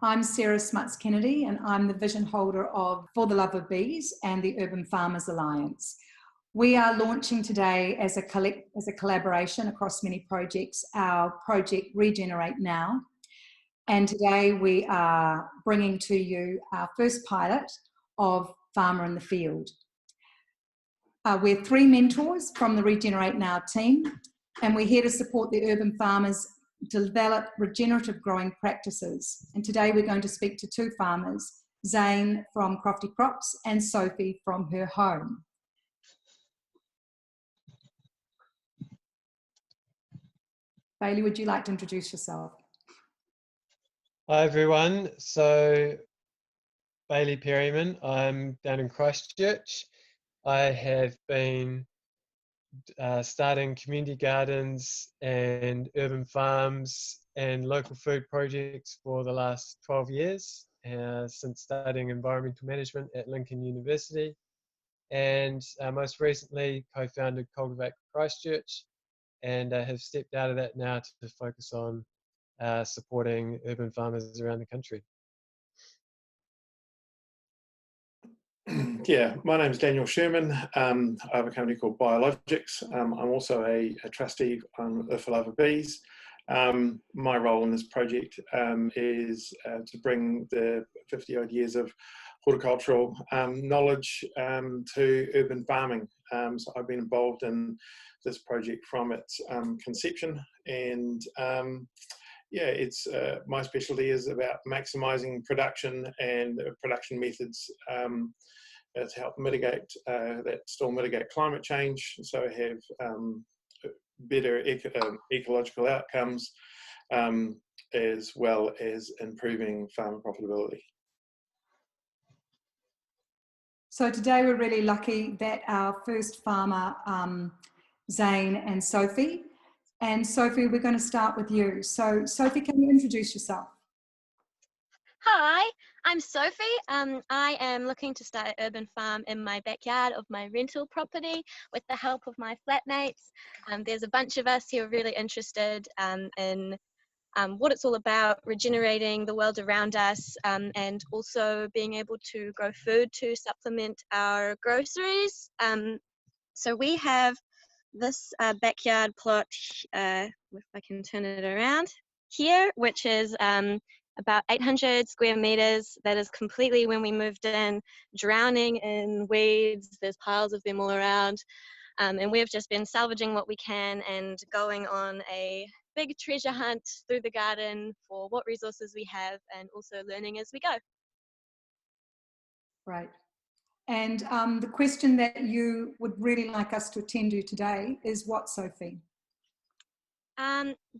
I'm Sarah Smuts-Kennedy, and I'm the vision holder of For the Love of Bees and the Urban Farmers Alliance. We are launching today as a collaboration across many projects, our project Regenerate Now. And today we are bringing to you our first pilot of Farmer in the Field. We're 3 mentors from the Regenerate Now team, and we're here to support the urban farmers develop regenerative growing practices. And today we're going to speak to 2 farmers, Zane from Crofty Crops and Sophie from her home. Bailey, would you like to introduce yourself? Hi everyone, so Bailey Peryman, I'm down in Christchurch. I have been starting community gardens and urban farms and local food projects for the last 12 years since studying environmental management at Lincoln University, and most recently co-founded Cultivate Christchurch, and have stepped out of that now to focus on supporting urban farmers around the country. Yeah, my name is Daniel Schuurman. I have a company called Biologics. I'm also a trustee on For Love of Bees. My role in this project is to bring the 50 odd years of horticultural knowledge to urban farming. So I've been involved in this project from its conception, and yeah, it's my specialty is about maximising production and production methods to help mitigate mitigate climate change, so have better ecological outcomes, as well as improving farmer profitability. So today we're really lucky that our first farmer, Zane and Sophie. And Sophie, we're going to start with you. So Sophie, can you introduce yourself? Hi, I'm Sophie. I am looking to start an urban farm in my backyard of my rental property with the help of my flatmates. There's a bunch of us who are really interested in what it's all about, regenerating the world around us, and also being able to grow food to supplement our groceries. So we have this backyard plot, if I can turn it around here, which is about 800 square meters. That is completely, when we moved in, drowning in weeds. There's piles of them all around. And we've just been salvaging what we can and going on a big treasure hunt through the garden for what resources we have, and also learning as we go. Right. And the question that you would really like us to attend to today is what, Sophie?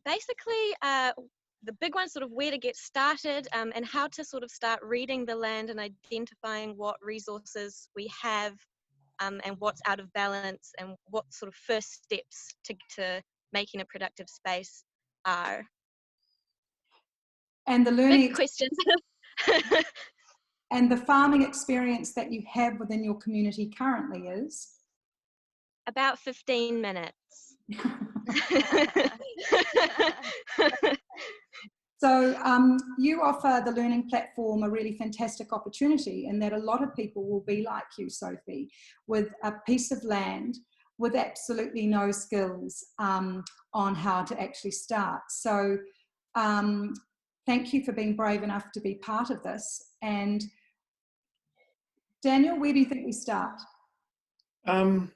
Basically, the big one, sort of where to get started, and how to sort of start reading the land and identifying what resources we have, and what's out of balance, and what sort of first steps to making a productive space are. And the learning big questions. And the farming experience that you have within your community currently is? About 15 minutes. So you offer the learning platform a really fantastic opportunity, in that a lot of people will be like you, Sophie, with a piece of land with absolutely no skills on how to actually start. So thank you for being brave enough to be part of this. And Daniel, where do you think we start?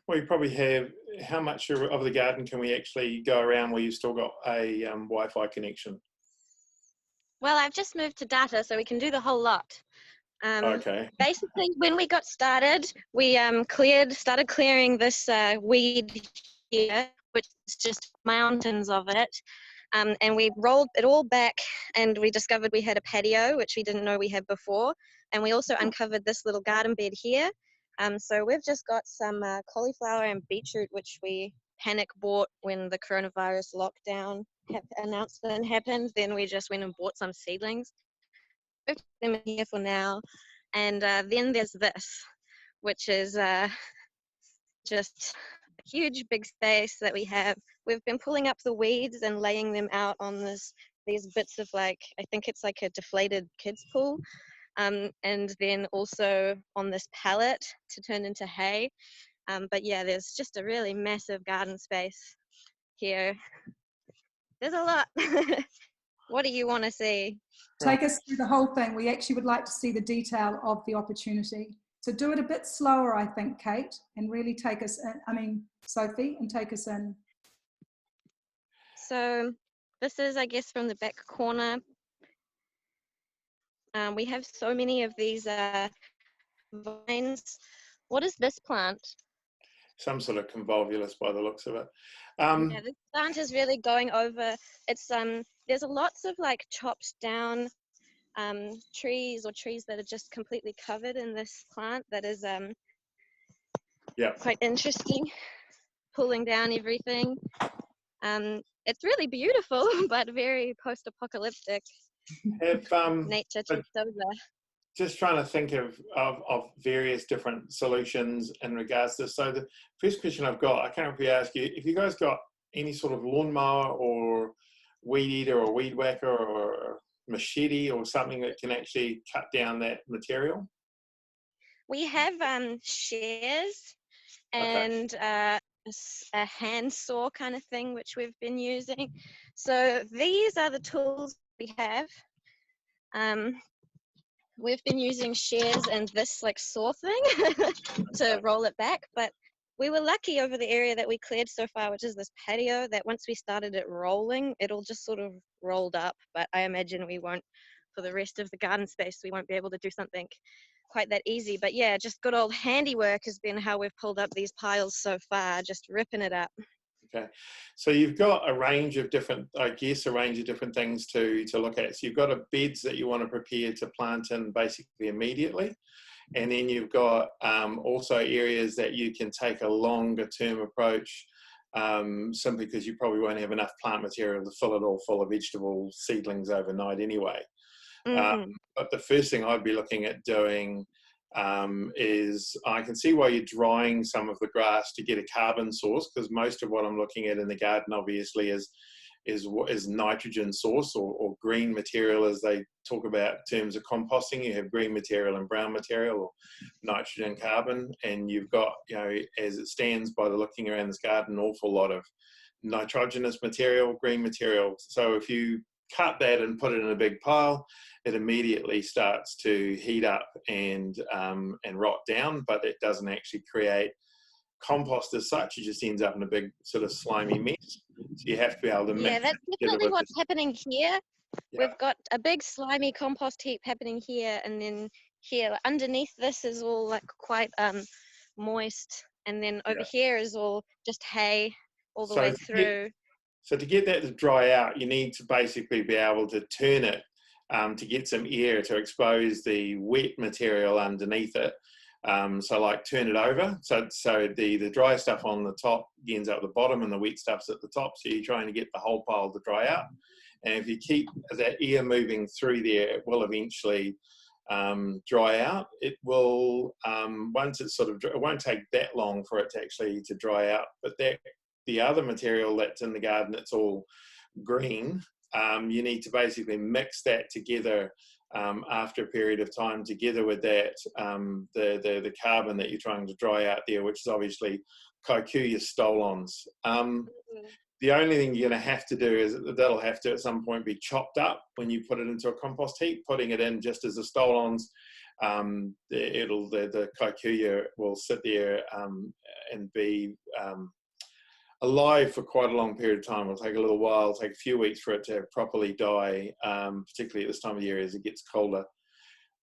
We probably have, how much of the garden can we actually go around where you've still got a Wi-Fi connection? Well, I've just moved to data, so we can do the whole lot. Okay. Basically, when we got started, we started clearing this weed here, which is just mountains of it. And we rolled it all back, and we discovered we had a patio, which we didn't know we had before. And we also uncovered this little garden bed here. So we've just got some cauliflower and beetroot, which we panic bought when the coronavirus lockdown announcement happened. Then we just went and bought some seedlings. We've got them in here for now. And then there's this, which is just a huge big space that we have. We've been pulling up the weeds and laying them out on this these bits of like, I think it's like a deflated kids pool. And then also on this pallet to turn into hay. But yeah, there's just a really massive garden space here. There's a lot. What do you want to see? Take us through the whole thing. We actually would like to see the detail of the opportunity. So do it a bit slower, I think, Kate, and really take us in, Sophie, and take us in. So this is, I guess, from the back corner. We have so many of these vines. What is this plant? Some sort of convolvulus by the looks of it. Yeah, this plant is really going over. It's there's lots of like chopped down trees or trees that are just completely covered in this plant that is quite interesting, pulling down everything. It's really beautiful, but very post-apocalyptic. Nature takes over. Just trying to think of various different solutions in regards to this. So the first question I've got, I can't really ask you, if you guys got any sort of lawnmower or weed eater or weed whacker or machete or something that can actually cut down that material? We have shears and a hand saw kind of thing, which we've been using. So these are the tools we have. We've been using shears and this like saw thing to roll it back, but we were lucky over the area that we cleared so far, which is this patio, that once we started it rolling, it'll just sort of rolled up, but I imagine we won't, for the rest of the garden space, we won't be able to do something quite that easy. But yeah, just good old handiwork has been how we've pulled up these piles so far, just ripping it up. Okay, so you've got a range of different, things to look at. So you've got beds that you want to prepare to plant in basically immediately. And then you've got also areas that you can take a longer term approach, simply because you probably won't have enough plant material to fill it all full of vegetable seedlings overnight anyway. But the first thing I'd be looking at doing is, I can see why you're drying some of the grass to get a carbon source, because most of what I'm looking at in the garden obviously is nitrogen source or green material, as they talk about in terms of composting. You have green material and brown material, or nitrogen, carbon, and you've got, as it stands by the looking around this garden, an awful lot of nitrogenous material, green material. So if you cut that and put it in a big pile, it immediately starts to heat up and rot down, but it doesn't actually create compost as such. It just ends up in a big sort of slimy mess. So you have to be able to mix. Yeah, that's definitely what's happening here. Yeah. We've got a big slimy compost heap happening here, and then here underneath this is all like quite moist, and then over here is all just hay all the way through. So to get that to dry out, you need to basically be able to turn it to get some air to expose the wet material underneath it. So like turn it over. So the dry stuff on the top ends up at the bottom and the wet stuff's at the top. So you're trying to get the whole pile to dry out. And if you keep that air moving through there, it will eventually dry out. It will, once it's it won't take that long for it to actually to dry out. But the other material that's in the garden, it's all green. You need to basically mix that together after a period of time, together with that the carbon that you're trying to dry out there, which is obviously Kikuyu stolons. The only thing you're going to have to do is that'll have to at some point be chopped up when you put it into a compost heap. Putting it in just as the stolons, the Kikuyu will sit there and be alive for quite a long period of time. It'll take a little while, it'll take a few weeks for it to properly die, particularly at this time of year as it gets colder.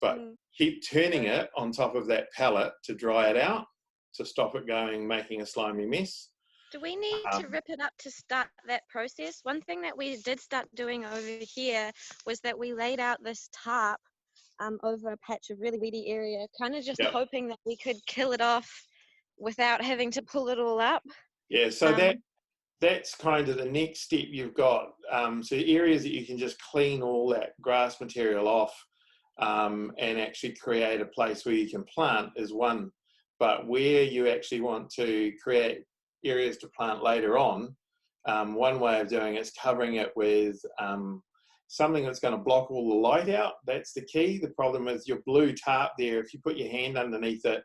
But keep turning it on top of that pellet to dry it out, to stop it making a slimy mess. Do we need to rip it up to start that process? One thing that we did start doing over here was that we laid out this tarp over a patch of really weedy area, kind of just hoping that we could kill it off without having to pull it all up. Yeah, so that's kind of the next step you've got. So areas that you can just clean all that grass material off and actually create a place where you can plant is one. But where you actually want to create areas to plant later on, one way of doing it is covering it with something that's going to block all the light out. That's the key. The problem is your blue tarp there, if you put your hand underneath it,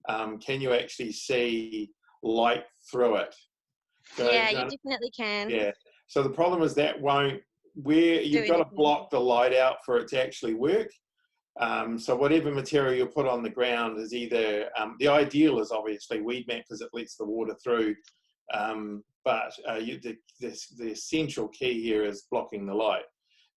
can you actually see light through it? So, Yeah, you definitely can. Yeah. So the problem is that won't, where you've got to block the light out for it to actually work. So whatever material you put on the ground is either, the ideal is obviously weed mat because it lets the water through. But the essential key here is blocking the light.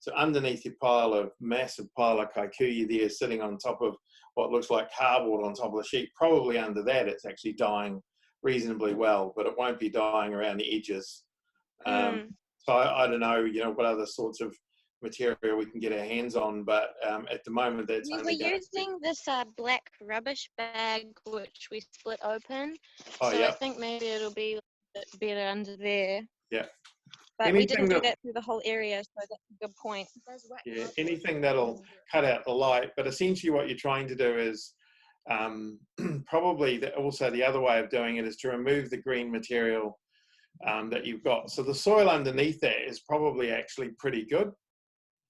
So underneath your massive pile of kikuyu there, sitting on top of what looks like cardboard on top of the sheet, probably under that it's actually dying reasonably well, but it won't be dying around the edges. So I don't know, what other sorts of material we can get our hands on, but at the moment that's we were using this black rubbish bag which we split open. Oh, so yeah. I think maybe it'll be a bit better under there. Yeah. But we didn't do that through the whole area, so that's a good point. Yeah, anything that'll cut out the light. But essentially what you're trying to do is probably also the other way of doing it is to remove the green material that you've got. So the soil underneath that is probably actually pretty good.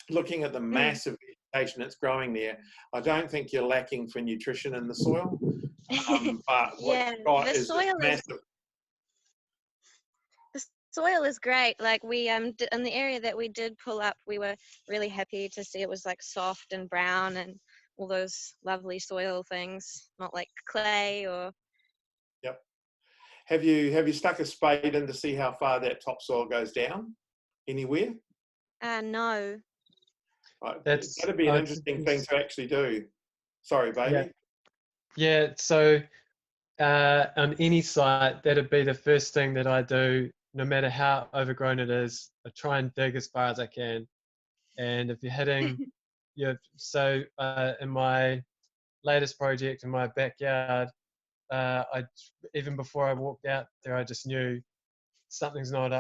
Looking at the massive vegetation that's growing there, I don't think you're lacking for nutrition in the soil. But what you've got is massive. Soil is great. Like we in the area that we did pull up, we were really happy to see it was like soft and brown and all those lovely soil things, not like clay or. Yep. Have you stuck a spade in to see how far that topsoil goes down? Anywhere? No. Right. That'd be an interesting thing to actually do. Sorry, Bailey. Yeah. So on any site, that'd be the first thing that I do. No matter how overgrown it is, I try and dig as far as I can. And if you're hitting, so in my latest project in my backyard, even before I walked out there, I just knew something's not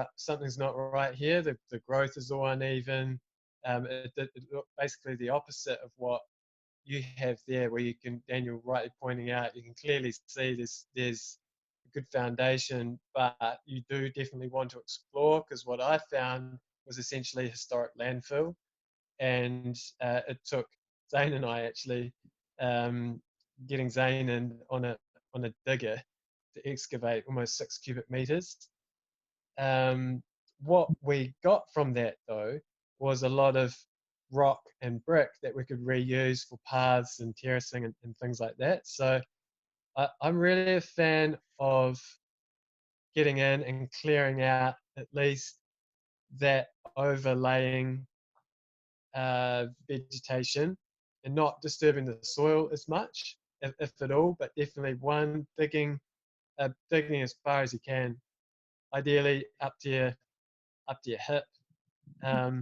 right here. The growth is all uneven. It basically the opposite of what you have there, where you can, Daniel rightly pointing out, you can clearly see there's good foundation, but you do definitely want to explore, because what I found was essentially historic landfill, and it took Zane and I actually getting Zane in on a digger to excavate almost 6 cubic meters. What we got from that though was a lot of rock and brick that we could reuse for paths and terracing and things like that. So I'm really a fan of getting in and clearing out at least that overlaying vegetation and not disturbing the soil as much, if at all, but definitely digging as far as you can, ideally up to your hip. Wow.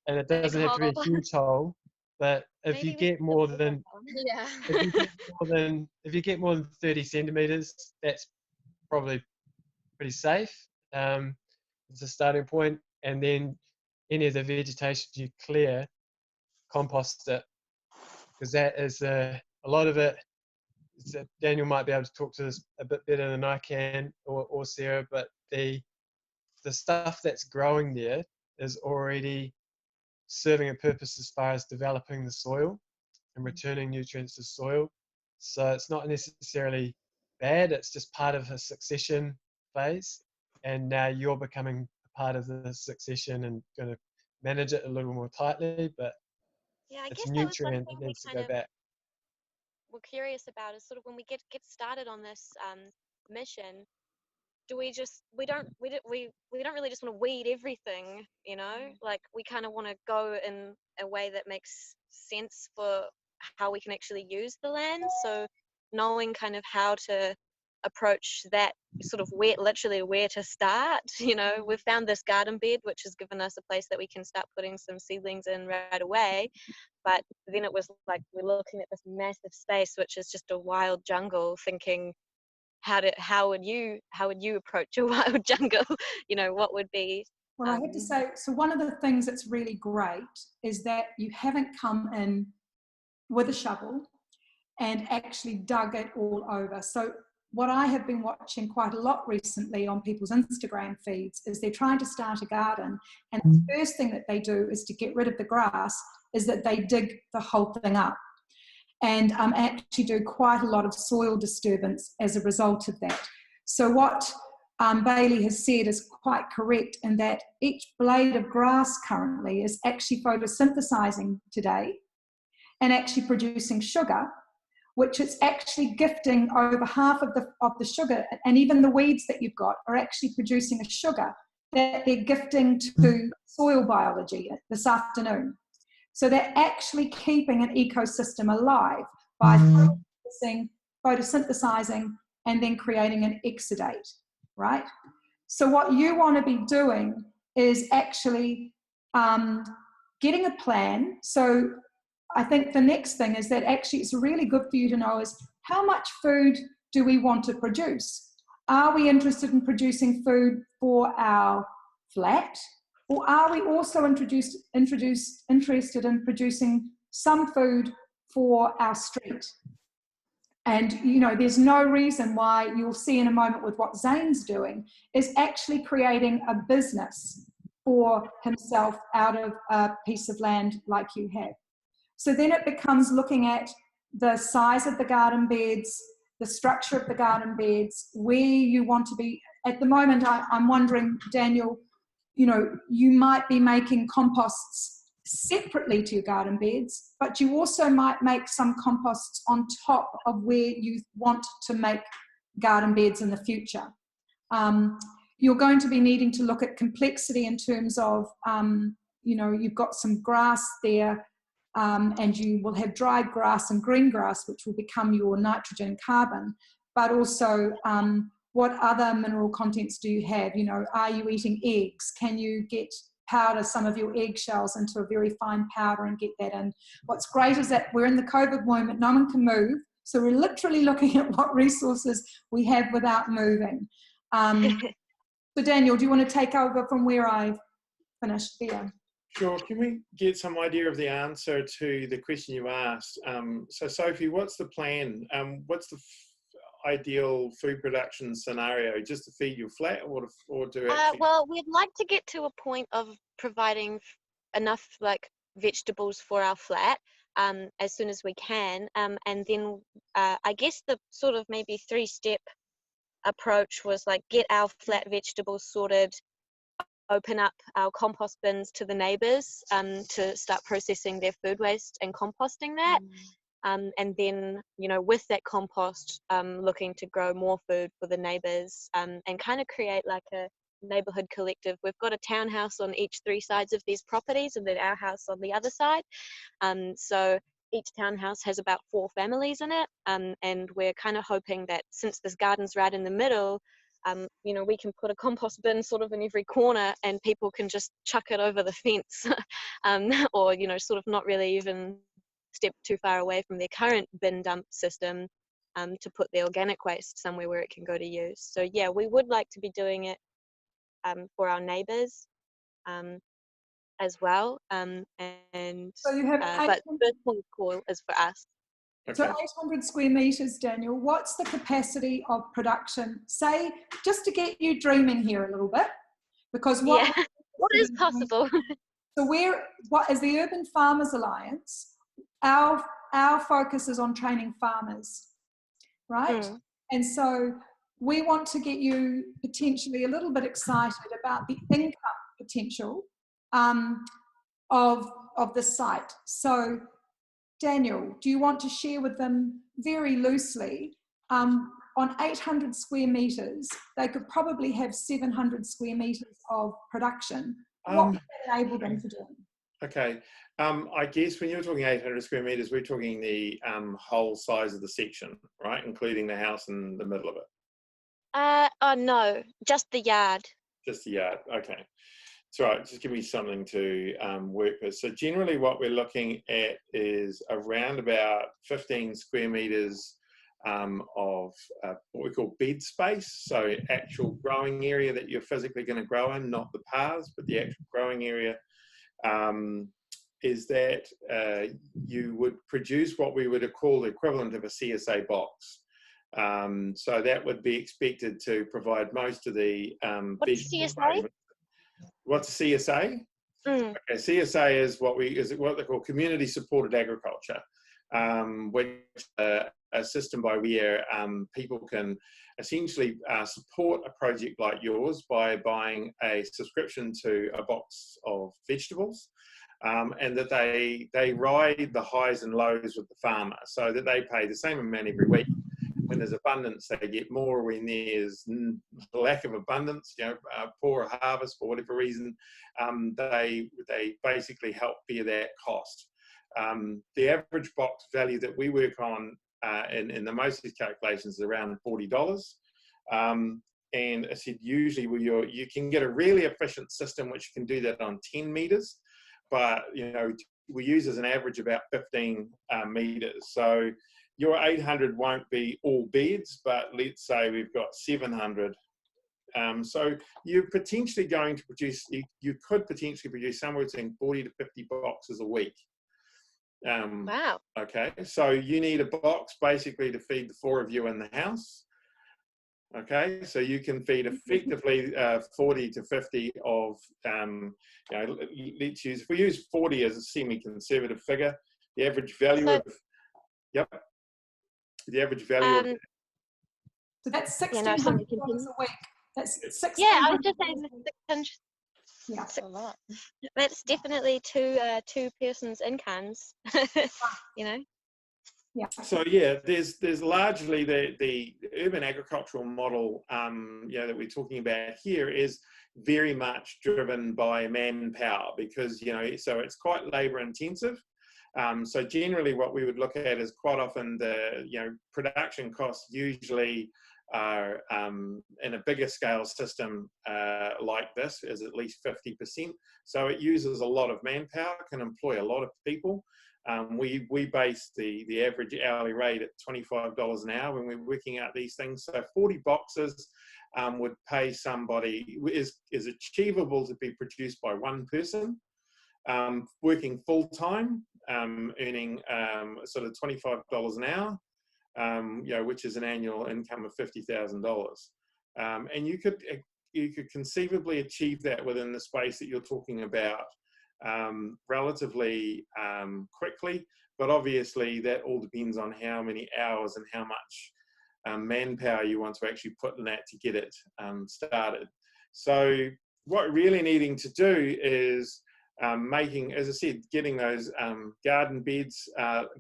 And it doesn't have to be a huge hole, but if you get more than if you get more than 30 centimeters, that's probably pretty safe. It's a starting point, and then any of the vegetation you clear, compost it, because that is a lot of it. Daniel might be able to talk to this a bit better than I can, or Sarah, but the stuff that's growing there is already serving a purpose as far as developing the soil and returning nutrients to soil. So it's not necessarily bad, it's just part of a succession phase, and now you're becoming a part of the succession and going to manage it a little more tightly, but I it's guess nutrient that needs to go back. We're curious about is sort of when we get started on this mission, do we don't really just want to weed everything, like we kind of want to go in a way that makes sense for how we can actually use the land. So knowing kind of how to approach that, sort of where to start. We've found this garden bed which has given us a place that we can start putting some seedlings in right away, but then it was like we're looking at this massive space which is just a wild jungle, thinking how would you approach a wild jungle? What would be well, I have to say, so one of the things that's really great is that you haven't come in with a shovel and actually dug it all over. So what I have been watching quite a lot recently on people's Instagram feeds is they're trying to start a garden, and the first thing that they do is to get rid of the grass is that they dig the whole thing up, and actually do quite a lot of soil disturbance as a result of that. So what Bailey has said is quite correct in that each blade of grass currently is actually photosynthesizing today and actually producing sugar, which it's actually gifting over half of the sugar, and even the weeds that you've got are actually producing a sugar that they're gifting to soil biology this afternoon. So they're actually keeping an ecosystem alive by photosynthesizing and then creating an exudate, right? So what you want to be doing is actually getting a plan. So I think the next thing is that actually it's really good for you to know is how much food do we want to produce? Are we interested in producing food for our flat? Or are we also interested in producing some food for our street? And, you know, there's no reason why, you'll see in a moment with what Zane's doing, is actually creating a business for himself out of a piece of land like you have. So then it becomes looking at the size of the garden beds, the structure of the garden beds, where you want to be. At the moment, I'm wondering, Daniel, you know, you might be making composts separately to your garden beds, but you also might make some composts on top of where you want to make garden beds in the future. You're going to be needing to look at complexity in terms of, you know, you've got some grass there, and you will have dried grass and green grass, which will become your nitrogen and carbon, but also what other mineral contents do you have? You know, are you eating eggs? Can you powder some of your eggshells into a very fine powder and get that in? What's great is that we're in the COVID moment, no one can move, so we're literally looking at what resources we have without moving. So Daniel, do you want to take over from where I finished there? Sure. Can we get some idea of the answer to the question you asked? So Sophie, what's the plan? What's the ideal food production scenario? Just to feed your flat, or to actually... Well, we'd like to get to a point of providing enough like vegetables for our flat as soon as we can, and then I guess the sort of maybe 3-step approach was like get our flat vegetables sorted, open up our compost bins to the neighbours to start processing their food waste and composting that. And then, you know, with that compost, looking to grow more food for the neighbours and kind of create like a neighbourhood collective. We've got a townhouse on each 3 sides of these properties, and then our house on the other side. So each townhouse has about 4 families in it, and we're kind of hoping that since this garden's right in the middle, you know, we can put a compost bin sort of in every corner, and people can just chuck it over the fence, or, you know, sort of not really even step too far away from their current bin dump system, to put the organic waste somewhere where it can go to use. So yeah, we would like to be doing it for our neighbours as well. And so you have but first point of call is for us. Okay. So 800 square metres, Daniel, what's the capacity of production? Say, just to get you dreaming here a little bit, because what is possible? So what as the Urban Farmers Alliance, our focus is on training farmers, right? And so we want to get you potentially a little bit excited about the income potential of the site. So Daniel, do you want to share with them very loosely, on 800 square metres, they could probably have 700 square metres of production. What would that enable them to do? Okay. I guess when you're talking 800 square metres, we're talking the whole size of the section, right? Including the house in the middle of it. Oh no, just the yard. Just the yard, okay. That's right, just give me something to work with. So generally what we're looking at is around about 15 square metres of what we call bed space. So actual growing area that you're physically going to grow in, not the paths, but the actual growing area. Is that you would produce what we would call the equivalent of a CSA box. So that would be expected to provide most of the What's CSA? What's CSA? Okay, CSA is what they call community supported agriculture, which a system by where people can essentially support a project like yours by buying a subscription to a box of vegetables, and that they ride the highs and lows with the farmer, so that they pay the same amount every week. When there's abundance, they get more. When there's lack of abundance, poor harvest for whatever reason, they basically help bear that cost. The average box value that we work on in the most of these calculations is around $40. And I said usually you can get a really efficient system which can do that on 10 meters, but we use as an average about 15 meters. So your 800 won't be all beds, but let's say we've got 700. So you're potentially going to produce, you could potentially produce somewhere between 40 to 50 boxes a week. Wow. Okay, so you need a box basically to feed the 4 of you in the house. Okay, so you can feed effectively 40 to 50 of, let's use, if we use 40 as a semi-conservative figure, the average value the average value so that's $1,600 a week. That's $1,600. Yeah, I was just saying 600. Yeah, that's a lot. That's definitely two persons' incomes. Yeah. So yeah, there's largely the urban agricultural model that we're talking about here is very much driven by manpower, because so it's quite labour intensive. So generally what we would look at is quite often the production costs usually are in a bigger scale system like this is at least 50%. So it uses a lot of manpower, can employ a lot of people. We base the average hourly rate at $25 an hour when we're working out these things. So 40 boxes would pay somebody, is achievable to be produced by one person, working full time, earning sort of $25 an hour, which is an annual income of $50,000. And you could conceivably achieve that within the space that you're talking about relatively quickly, but obviously that all depends on how many hours and how much manpower you want to actually put in that to get it started. So what we're really needing to do is making, as I said, getting those garden beds,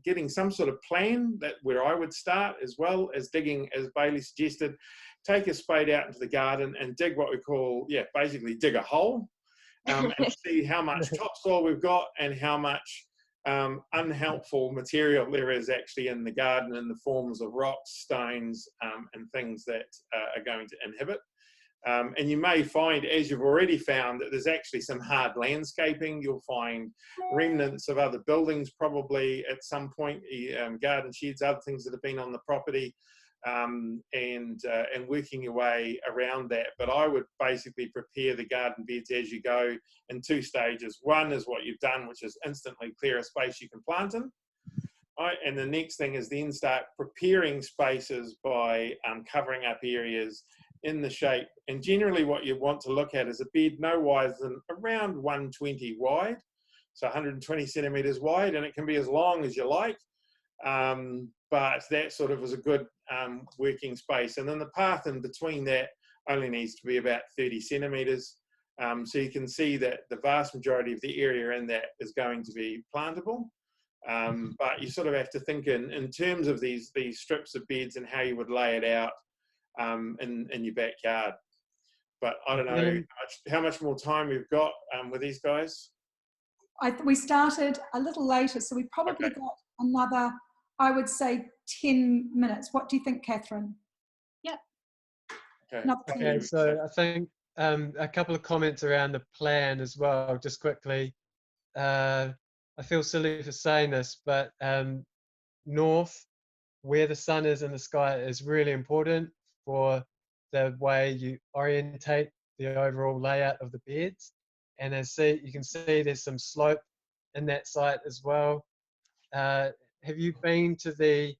getting some sort of plan where I would start, as well as digging, as Bailey suggested, take a spade out into the garden and dig what we call, basically dig a hole. And see how much topsoil we've got and how much unhelpful material there is actually in the garden in the forms of rocks, stones, and things that are going to inhibit. And you may find, as you've already found, that there's actually some hard landscaping. You'll find remnants of other buildings probably at some point, garden sheds, other things that have been on the property. And working your way around that. But I would basically prepare the garden beds as you go in 2 stages. One is what you've done, which is instantly clear a space you can plant in. Right? And the next thing is then start preparing spaces by covering up areas in the shape. And generally what you want to look at is a bed no wider than around 120 wide, so 120 centimetres wide, and it can be as long as you like. But that sort of is a good working space. And then the path in between that only needs to be about 30 centimetres. So you can see that the vast majority of the area in that is going to be plantable. But you sort of have to think in terms of these strips of beds and how you would lay it out in your backyard. But I don't know how much more time we've got with these guys. We started a little later, so we probably got another, I would say, 10 minutes. What do you think, Catherine? Yeah. Okay, so I think a couple of comments around the plan as well, just quickly. I feel silly for saying this, but north, where the sun is in the sky, is really important for the way you orientate the overall layout of the beds. And you can see there's some slope in that site as well. Have you been to the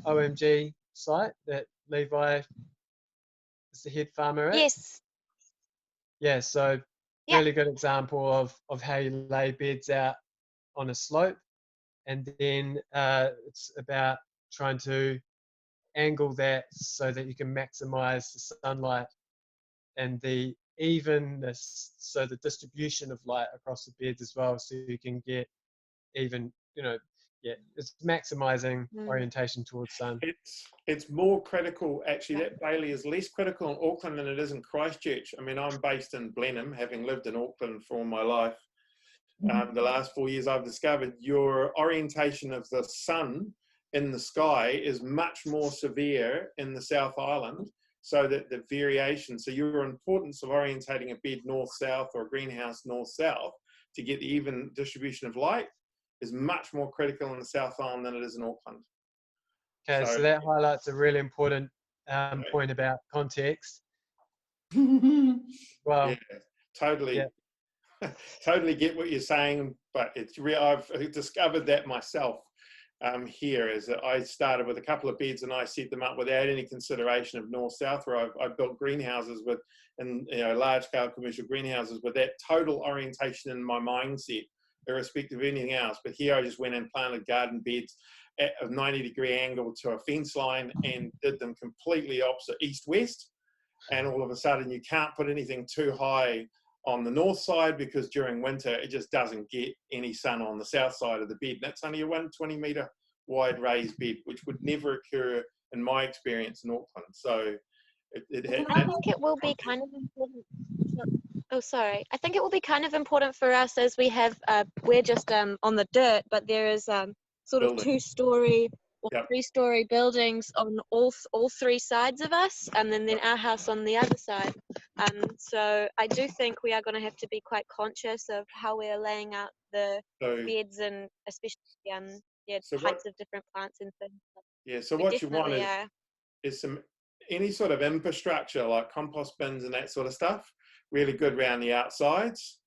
OMG site that Levi is the head farmer at? Yes. Yeah, so Yeah. really good example of how you lay beds out on a slope, and then it's about trying to angle that so that you can maximize the sunlight and the evenness, so the distribution of light across the beds as well, so you can get even, yeah, it's maximizing orientation towards sun. It's more critical, actually, that Bailey is less critical in Auckland than it is in Christchurch. I mean, I'm based in Blenheim, having lived in Auckland for all my life. The last 4 years I've discovered your orientation of the sun in the sky is much more severe in the South Island, so that the variation, so your importance of orientating a bed north-south or a greenhouse north-south to get the even distribution of light is much more critical in the South Island than it is in Auckland. Okay, so that highlights a really important point about context. Well, yeah, totally. Yeah. Totally get what you're saying, but it's real. I've discovered that myself here, is that I started with a couple of beds and I set them up without any consideration of north-south, where I've built greenhouses with, and large-scale commercial greenhouses with that total orientation in my mindset, irrespective of anything else. But here I just went and planted garden beds at a 90-degree angle to a fence line and did them completely opposite east-west. And all of a sudden you can't put anything too high on the north side, because during winter it just doesn't get any sun on the south side of the bed. And that's only a 120 metre wide raised bed, which would never occur in my experience in Auckland. So I think it will be kind of important. Oh, sorry. I think it will be kind of important for us, as we have, we're just on the dirt, but there is sort of 2-story or 3-story buildings on all three sides of us, and then our house on the other side. So I do think we are going to have to be quite conscious of how we are laying out the beds, and especially types of different plants and things. Yeah, so what you want is any sort of infrastructure like compost bins and that sort of stuff, really good around the outsides.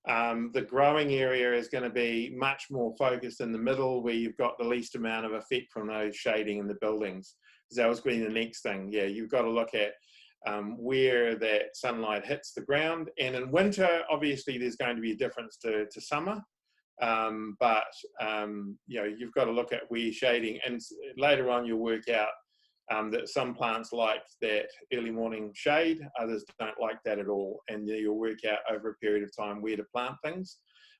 The growing area is going to be much more focused in the middle, where you've got the least amount of effect from those shading in the buildings. So that was going to be the next thing. Yeah, you've got to look at where that sunlight hits the ground. And in winter, obviously, there's going to be a difference to summer. But you've got to look at where you're shading. And later on, you'll work out that some plants like that early morning shade, others don't like that at all, and you'll work out over a period of time where to plant things.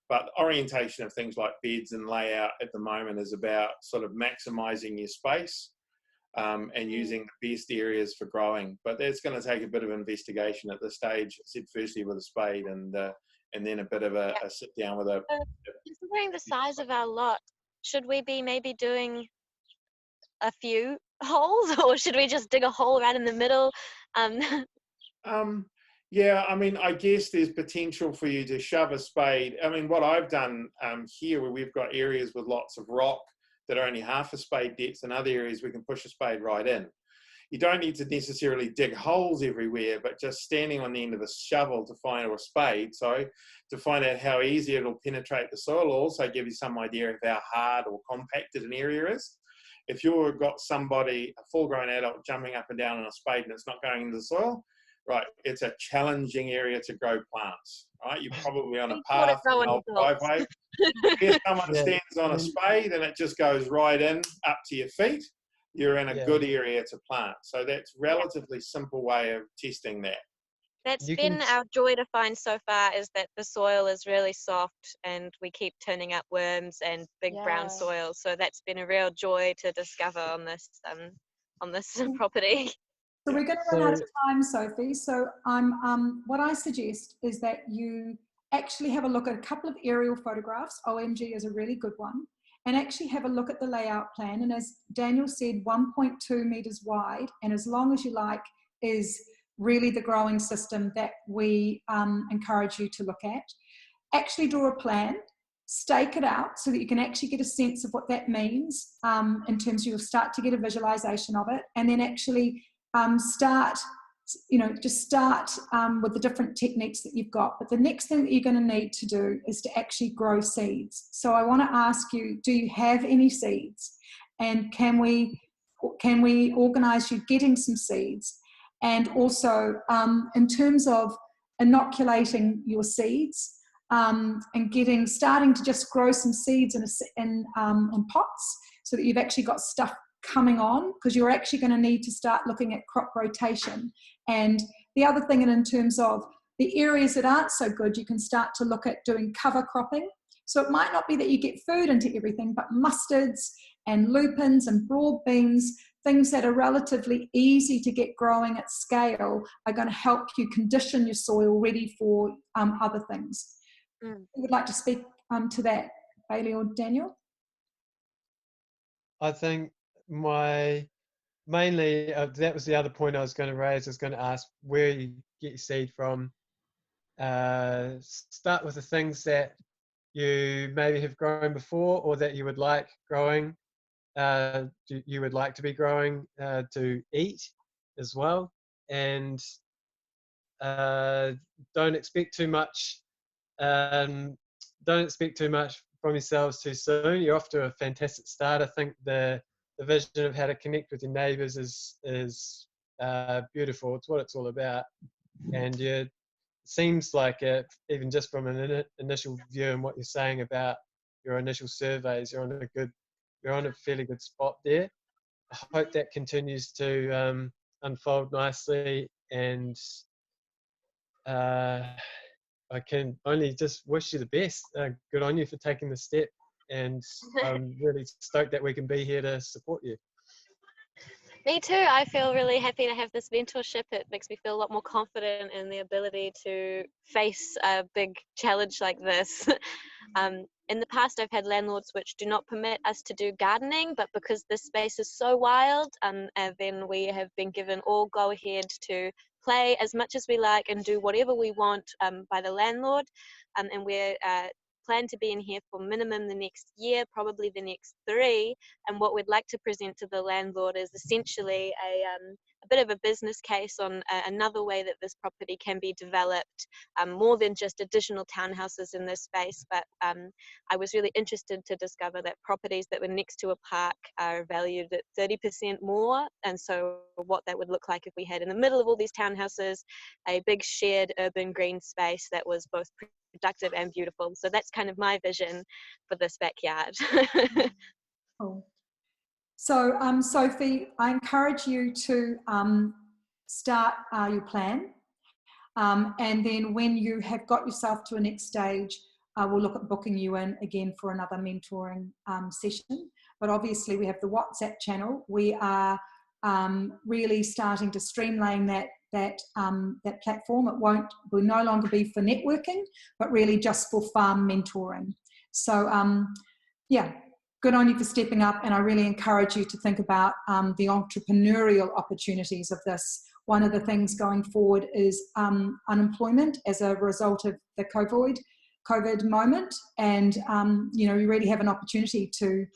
But orientation of things like beds and layout at the moment is about sort of maximising your space and using the best areas for growing. But that's going to take a bit of investigation at this stage. I said firstly with a spade, and then a bit of a sit down with a... Considering the size of our lot, should we be maybe doing a few holes, or should we just dig a hole right in the middle? Yeah, I mean, I guess there's potential for you to shove a spade. I mean, what I've done here, where we've got areas with lots of rock that are only half a spade depth, and other areas we can push a spade right in. You don't need to necessarily dig holes everywhere, but just standing on the end of a shovel to find, or a spade, to find out how easy it'll penetrate the soil, will also give you some idea of how hard or compacted an area is. If you've got somebody, a full-grown adult, jumping up and down on a spade and it's not going into the soil, right, it's a challenging area to grow plants, right? You're probably on a path, an old driveway. If someone stands on a spade and it just goes right in, up to your feet, you're in a good area to plant. So that's a relatively simple way of testing that. That's been our joy to find so far, is that the soil is really soft and we keep turning up worms and big brown soil. So that's been a real joy to discover on this property. So we're going to run out of time, Sophie. So what I suggest is that you actually have a look at a couple of aerial photographs. OMG is a really good one. And actually have a look at the layout plan. And as Daniel said, 1.2 metres wide, and as long as you like, is really the growing system that we encourage you to look at. Actually draw a plan, stake it out so that you can actually get a sense of what that means in terms of, you'll start to get a visualization of it, and then actually start with the different techniques that you've got. But the next thing that you're going to need to do is to actually grow seeds. So I want to ask you, do you have any seeds? And can we can we organise you getting some seeds? And also in terms of inoculating your seeds and starting to just grow some seeds in pots so that you've actually got stuff coming on, because you're actually going to need to start looking at crop rotation. And the other thing, in terms of the areas that aren't so good, you can start to look at doing cover cropping. So it might not be that you get food into everything, but mustards and lupins and broad beans, things that are relatively easy to get growing at scale, are going to help you condition your soil ready for other things. Who would like to speak to that, Bailey or Daniel? I think mainly that was the other point I was going to raise. I was going to ask where you get your seed from. Start with the things that you maybe have grown before, or that you would like growing, you would like to be growing to eat as well. And don't expect too much. Don't expect too much from yourselves too soon. You're off to a fantastic start. I think the vision of how to connect with your neighbours is beautiful. It's what it's all about. And it seems like even just from an initial view and what you're saying about your initial surveys, you're on a fairly good spot there. I hope that continues to unfold nicely, and I can only just wish you the best. Good on you for taking the step, and I'm really stoked that we can be here to support you. Me too. I feel really happy to have this mentorship. It makes me feel a lot more confident in the ability to face a big challenge like this. In the past, I've had landlords which do not permit us to do gardening, but because this space is so wild, then we have been given all go ahead to play as much as we like and do whatever we want by the landlord. And we're plan to be in here for minimum the next year, probably the next 3. And what we'd like to present to the landlord is essentially a bit of a business case on another way that this property can be developed, more than just additional townhouses in this space. But I was really interested to discover that properties that were next to a park are valued at 30% more. And so what that would look like if we had in the middle of all these townhouses, a big shared urban green space that was both productive and beautiful. So that's kind of my vision for this backyard. Cool. So Sophie, I encourage you to start your plan, and then when you have got yourself to a next stage, we'll look at booking you in again for another mentoring session. But obviously we have the WhatsApp channel. We are really starting to streamline that platform. It will no longer be for networking, but really just for farm mentoring. So yeah, good on you for stepping up, and I really encourage you to think about the entrepreneurial opportunities of this. One of the things going forward is unemployment as a result of the COVID moment, and you really have an opportunity to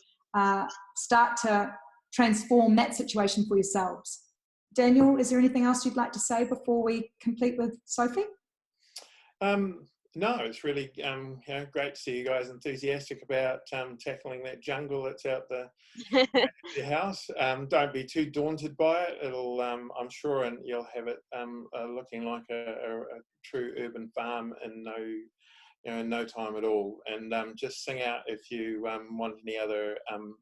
start to transform that situation for yourselves. Daniel, is there anything else you'd like to say before we complete with Sophie? No, it's really great to see you guys enthusiastic about tackling that jungle that's out the house. Don't be too daunted by it. It'll, I'm sure, and you'll have it looking like a true urban farm in no time at all. And just sing out if you want any other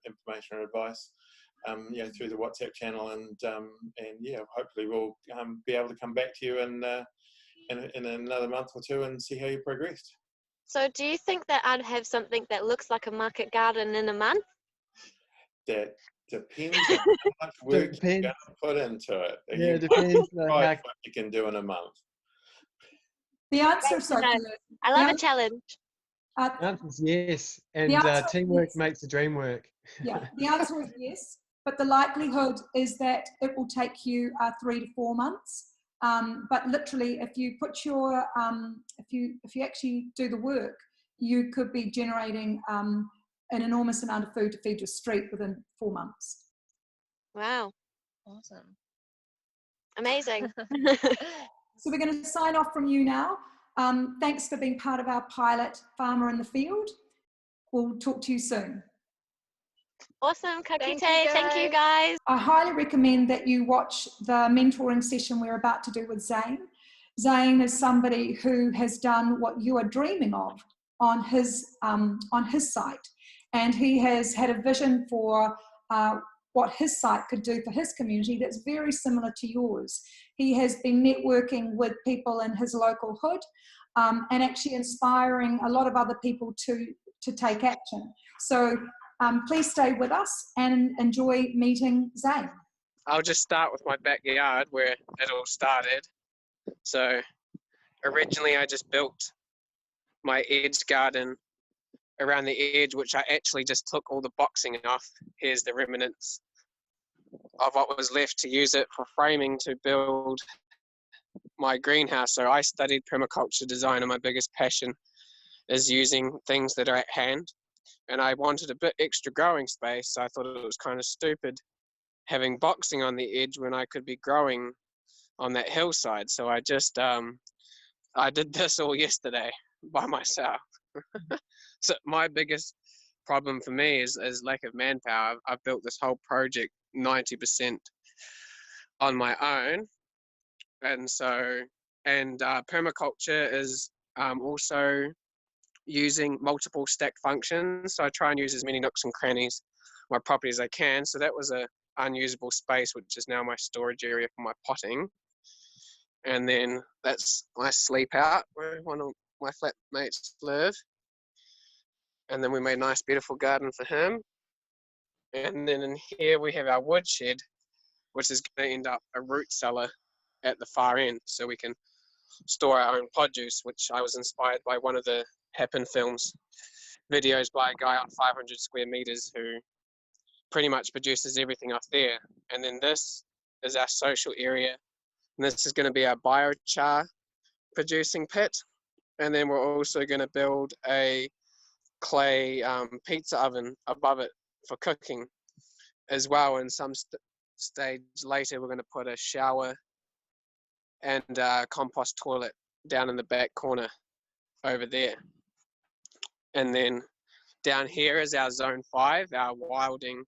information or advice. Through the WhatsApp channel, and hopefully we'll be able to come back to you in another month or 2 and see how you progressed. So do you think that I'd have something that looks like a market garden in a month? That depends on how much work you're going to put into it. Yeah, it depends on what you can do in a month. The answer, Sophie, I love a challenge. The answer is yes, and teamwork makes the dream work. Yeah, the answer is yes, but the likelihood is that it will take you 3 to 4 months. But literally, if you put your if you actually do the work, you could be generating an enormous amount of food to feed your street within 4 months. Wow, awesome, amazing. So we're going to sign off from you now. Thanks for being part of our pilot Farmer in the Field. We'll talk to you soon. Awesome, ka Thank kite. you, Thank you guys. guys. I highly recommend that you watch the mentoring session we're about to do with Zane. Zane is somebody who has done what you are dreaming of on his site, and he has had a vision for what his site could do for his community that's very similar to yours. He has been networking with people in his local hood and actually inspiring a lot of other people to take action. So please stay with us and enjoy meeting Zane. I'll just start with my backyard where it all started. So originally I just built my edge garden around the edge, which I actually just took all the boxing off. Here's the remnants of what was left to use it for framing to build my greenhouse. So I studied permaculture design, and my biggest passion is using things that are at hand. And I wanted a bit extra growing space, so I thought it was kind of stupid having boxing on the edge when I could be growing on that hillside. So I just I did this all yesterday by myself. So my biggest problem for me is lack of manpower. I've built this whole project 90% on my own, and so permaculture is also using multiple stack functions. So I try and use as many nooks and crannies on my property as I can. So that was a unusable space, which is now my storage area for my potting. And then that's my sleep out where one of my flatmates live. And then we made a nice beautiful garden for him. And then in here we have our woodshed, which is going to end up a root cellar at the far end, so we can store our own produce, which I was inspired by one of the Happen Films videos by a guy on 500 square meters who pretty much produces everything off there. And then this is our social area, and this is going to be our biochar producing pit. And then we're also going to build a clay pizza oven above it for cooking as well. And some stage later, we're going to put a shower and a compost toilet down in the back corner over there. And then down here is our zone 5, our wilding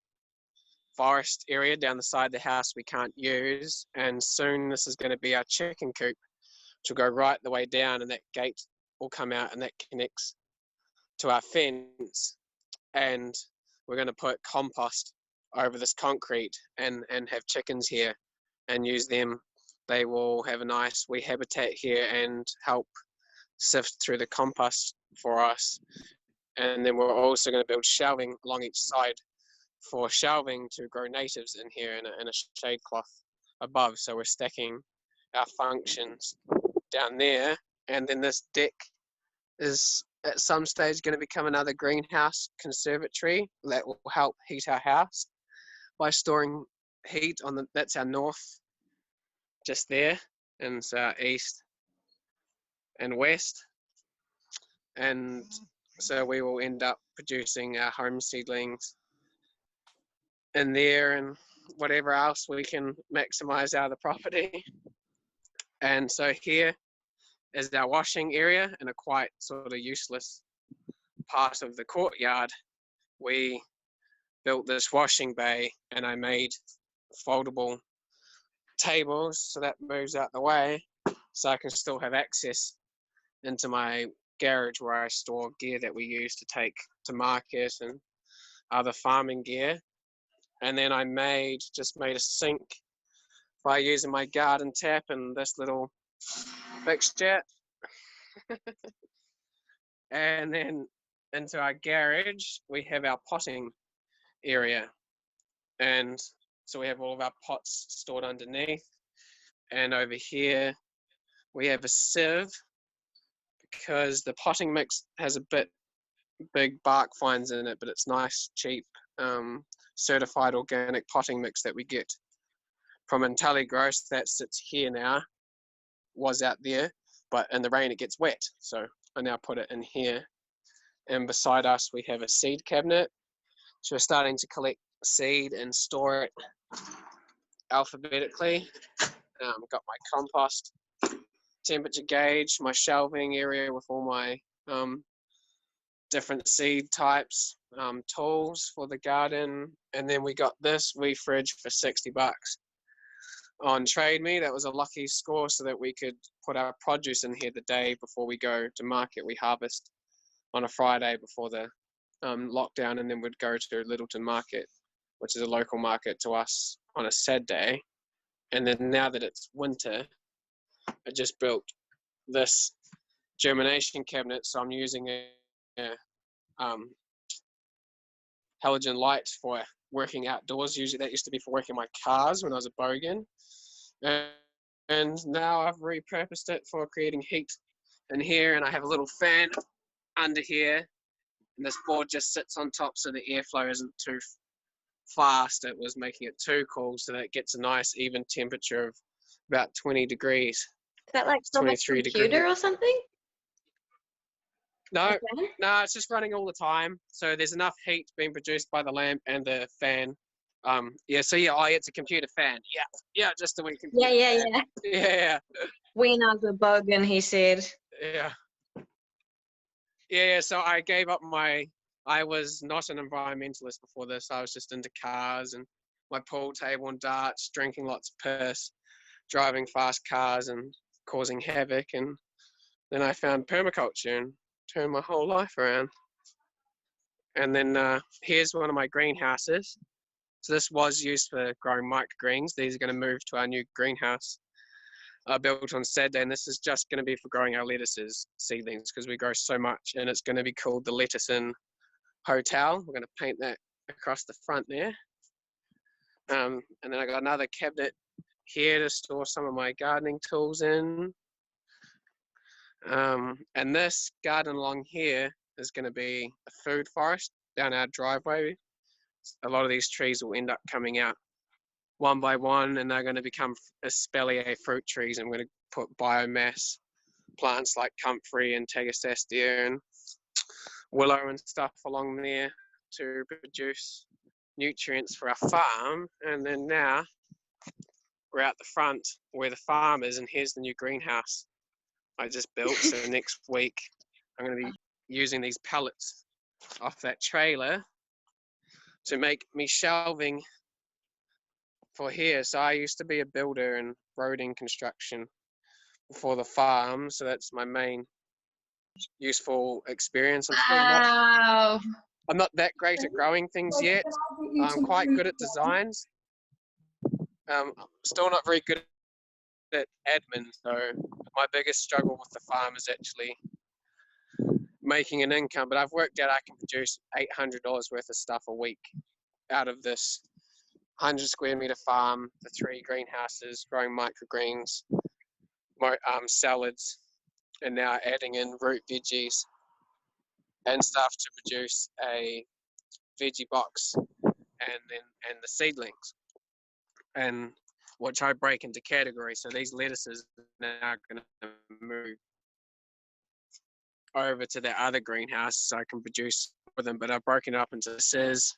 forest area down the side of the house we can't use. And soon this is going to be our chicken coop, which will go right the way down, and that gate will come out, and that connects to our fence. And we're going to put compost over this concrete and have chickens here and use them. They will have a nice wee habitat here and help sift through the compost for us. And then we're also going to build shelving along each side for shelving to grow natives in here in a shade cloth above. So we're stacking our functions down there. And then this deck is at some stage going to become another greenhouse conservatory that will help heat our house by storing heat on that's our north just there, and so our east and west. And so we will end up producing our home seedlings in there and whatever else we can maximize out of the property. And so here is our washing area in a quite sort of useless part of the courtyard. We built this washing bay, and I made foldable tables, so that moves out the way so I can still have access into my garage where I store gear that we use to take to market and other farming gear. And then I just made a sink by using my garden tap and this little fixture. And then into our garage we have our potting area, and so we have all of our pots stored underneath. And over here we have a sieve, because the potting mix has a bit big bark fines in it, but it's nice, cheap, certified organic potting mix that we get from Intelligross that sits here now, was out there, but in the rain it gets wet. So I now put it in here. And beside us we have a seed cabinet. So we're starting to collect seed and store it alphabetically. Got my compost temperature gauge, my shelving area with all my different seed types, tools for the garden, and then we got this wee fridge for $60 on Trade Me. That was a lucky score so that we could put our produce in here the day before we go to market. We harvest on a Friday before the lockdown, and then we'd go to Littleton Market, which is a local market to us, on a Saturday. And then now that it's winter, I just built this germination cabinet, so I'm using a halogen light for working outdoors. Usually that used to be for working my cars when I was a bogan, and now I've repurposed it for creating heat in here, and I have a little fan under here, and this board just sits on top so the airflow isn't too fast. It was making it too cool, so that it gets a nice even temperature of about 20 degrees. Is that like from a 23 computer degrees. or something? No, Okay. no, it's just running all the time. So there's enough heat being produced by the lamp and the fan. Yeah, so yeah, it's a computer fan. Yeah, just a wee computer fan. Yeah. When I was a bogan, he said. Yeah, so I gave up I was not an environmentalist before this. I was just into cars and my pool table and darts, drinking lots of piss, driving fast cars and causing havoc. And then I found permaculture and turned my whole life around. And then here's one of my greenhouses. So this was used for growing microgreens. These are going to move to our new greenhouse built on Saturday, and this is just going to be for growing our lettuces seedlings because we grow so much, and it's going to be called the Lettuce Inn Hotel. We're going to paint that across the front there. And then I got another cabinet here to store some of my gardening tools in. And this garden along here is going to be a food forest down our driveway. A lot of these trees will end up coming out one by one, and they're going to become espalier fruit trees. I'm going to put biomass plants like comfrey and tagasastia and willow and stuff along there to produce nutrients for our farm. And then now we're out the front where the farm is, and here's the new greenhouse I just built. So next week I'm going to be using these pallets off that trailer to make me shelving for here. So I used to be a builder and roading construction before the farm, so that's my main useful experience. Wow. I'm not that great at growing things yet. I'm quite good at designs. Still not very good at admin, so my biggest struggle with the farm is actually making an income. But I've worked out I can produce $800 worth of stuff a week out of this 100 square meter farm, the 3 greenhouses, growing microgreens, salads, and now adding in root veggies and stuff to produce a veggie box and the seedlings, and which I break into categories. So these lettuces are now going to move over to the other greenhouse so I can produce with them, but I've broken it up into scissors,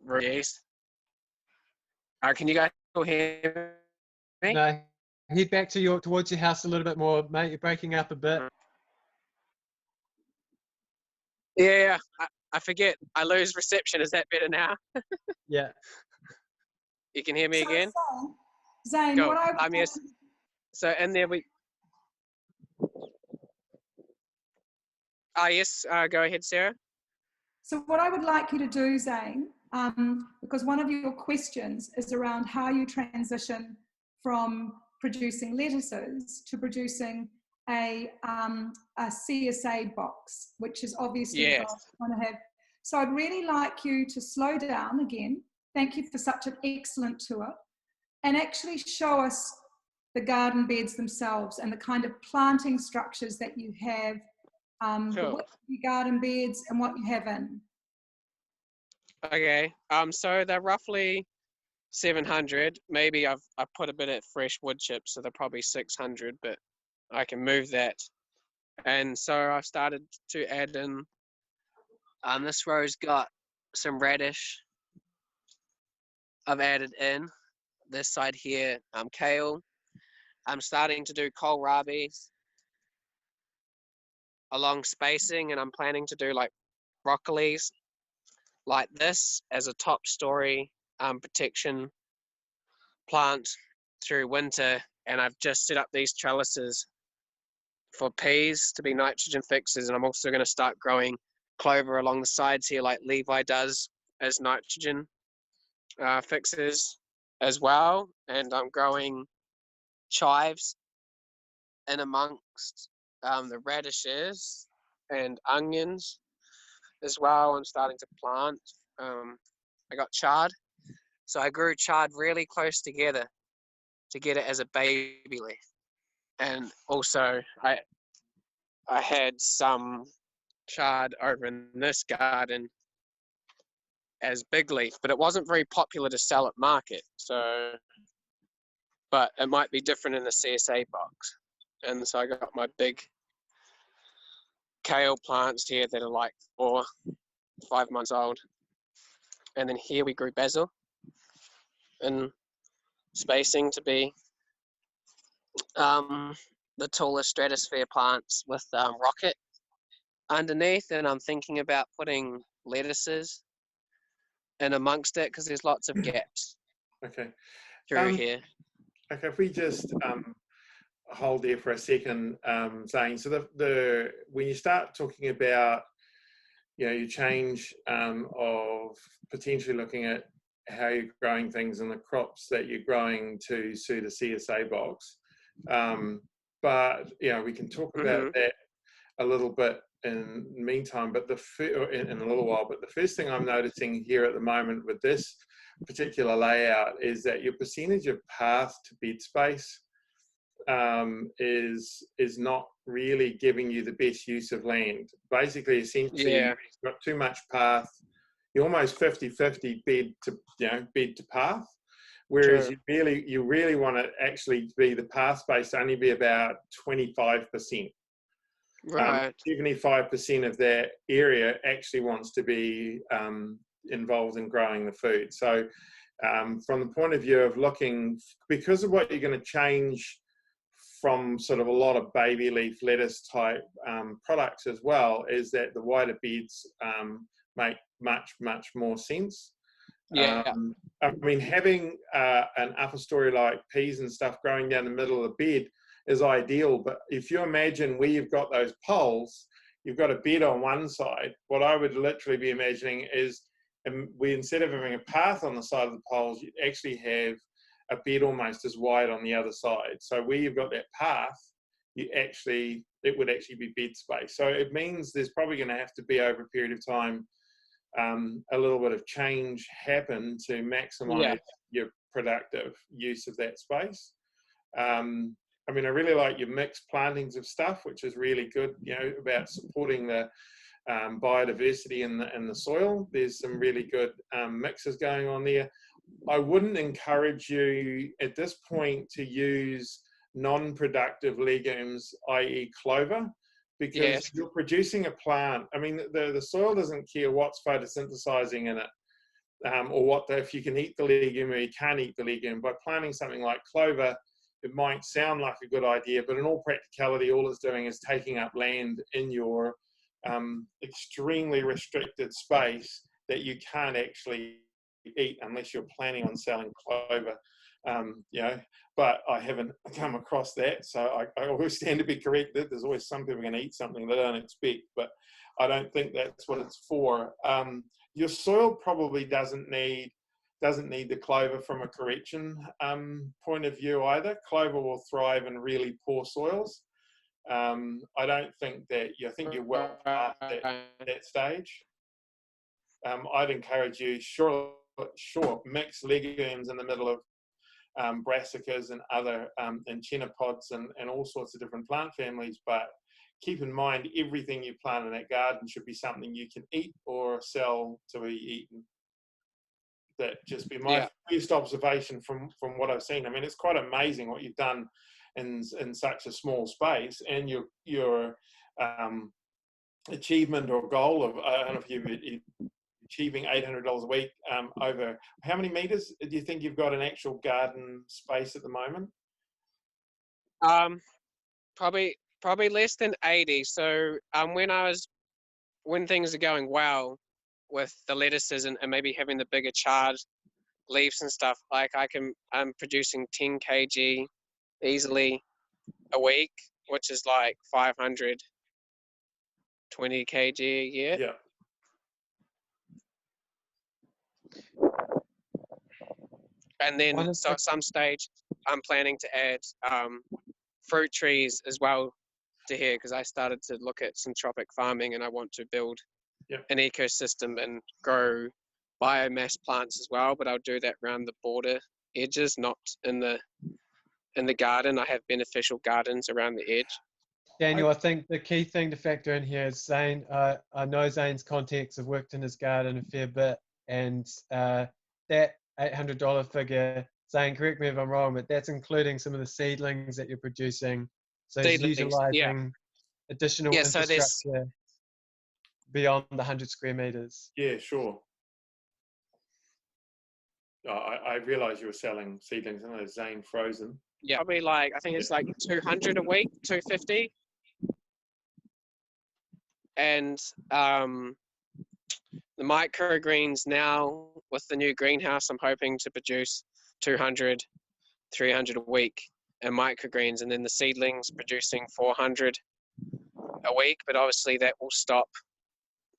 roots. Can you guys still hear me? No, head back to towards your house a little bit more, mate. You're breaking up a bit. Yeah, I forget. I lose reception. Is that better now? Yeah. You can hear me again? Zane, Go. what Yes. So in there we... yes, go ahead, Sarah. So what I would like you to do, Zane, because one of your questions is around how you transition from producing lettuces to producing a CSA box, which is obviously going to have. So I'd really like you to slow down again. Thank you for such an excellent tour, and actually show us the garden beds themselves and the kind of planting structures that you have, the width of your garden beds and what you have in. Okay, so they're roughly 700. Maybe I've put a bit of fresh wood chips, so they're probably 600, but I can move that. And so I've started to add in, this row's got some radish I've added in. This side here, kale. I'm starting to do kohlrabi along spacing, and I'm planning to do like broccolis like this as a top story protection plant through winter, and I've just set up these trellises for peas to be nitrogen fixers, and I'm also going to start growing clover along the sides here like Levi does as nitrogen fixers as well, and I'm growing chives in amongst the radishes and onions as well. I'm starting to plant. I got chard, so I grew chard really close together to get it as a baby leaf, and also I had some chard over in this garden as big leaf, but it wasn't very popular to sell at market, so but it might be different in the CSA box. And so I got my big kale plants here that are like 4-5 months old, and then here we grew basil and spacing to be the tallest stratosphere plants with rocket underneath, and I'm thinking about putting lettuces in amongst it because there's lots of gaps Okay. through here. Okay, if we just hold there for a second, Zane. So the when you start talking about, you know, your change of potentially looking at how you're growing things and the crops that you're growing to suit a CSA box, but you know, we can talk about that a little bit in the meantime. But in a little while. But the first thing I'm noticing here at the moment with this particular layout is that your percentage of path to bed space is not really giving you the best use of land. Basically, essentially, you've got too much path. You're almost 50-50 bed to path. Whereas you really want to actually be the path space to only be about 25%. Right. 75% of that area actually wants to be involved in growing the food. So from the point of view of looking, because of what you're going to change from sort of a lot of baby leaf lettuce type products as well, is that the wider beds make much more sense. I mean, having an upper story like peas and stuff growing down the middle of the bed is ideal, but if you imagine where you've got those poles, you've got a bed on one side. What I would literally be imagining is we, instead of having a path on the side of the poles, you actually have a bed almost as wide on the other side. So where you've got that path, it would actually be bed space. So it means there's probably going to have to be, over a period of time, a little bit of change happen to maximize your productive use of that space. I mean, I really like your mixed plantings of stuff, which is really good, you know, about supporting the biodiversity in the soil. There's some really good mixes going on there. I wouldn't encourage you at this point to use non-productive legumes, i.e. clover, because you're producing a plant. I mean, the soil doesn't care what's photosynthesizing in it, or if you can eat the legume or you can't eat the legume. By planting something like clover, it might sound like a good idea, but in all practicality, all it's doing is taking up land in your extremely restricted space that you can't actually eat unless you're planning on selling clover. You know, but I haven't come across that, so I always stand to be corrected. There's always some people going to eat something they don't expect, but I don't think that's what it's for. Your soil probably doesn't need the clover from a correction point of view either. Clover will thrive in really poor soils. I don't think that I think you're well past that stage. I'd encourage you, sure, mix legumes in the middle of brassicas and other and chennapods and all sorts of different plant families, but keep in mind everything you plant in that garden should be something you can eat or sell to be eaten. That just be my first observation from what I've seen. I mean, it's quite amazing what you've done in such a small space, and your achievement or goal of, I don't know if you're achieving $800 a week over how many meters do you think you've got an actual garden space at the moment? Probably less than 80. So when I was when things are going well with the lettuces and maybe having the bigger charred leaves and stuff, like I'm producing 10 kg easily a week, which is like 520 kg a year. Yeah. And then, so at some stage, I'm planning to add fruit trees as well to here, because I started to look at some tropic farming and I want to build an ecosystem and grow biomass plants as well, but I'll do that around the border edges, not in the garden. I have beneficial gardens around the edge. Daniel, I think the key thing to factor in here is Zane. I know Zane's context. I've worked in his garden a fair bit, and that $800 figure, Zane, correct me if I'm wrong, but that's including some of the seedlings that you're producing. So it's utilising additional infrastructure beyond the 100 square meters. Yeah, sure. I realised you were selling seedlings. I know Zane frozen. Yeah, probably like, I think it's like 200 a week, 250. And the microgreens now, with the new greenhouse, I'm hoping to produce 200, 300 a week in microgreens, and then the seedlings producing 400 a week. But obviously that will stop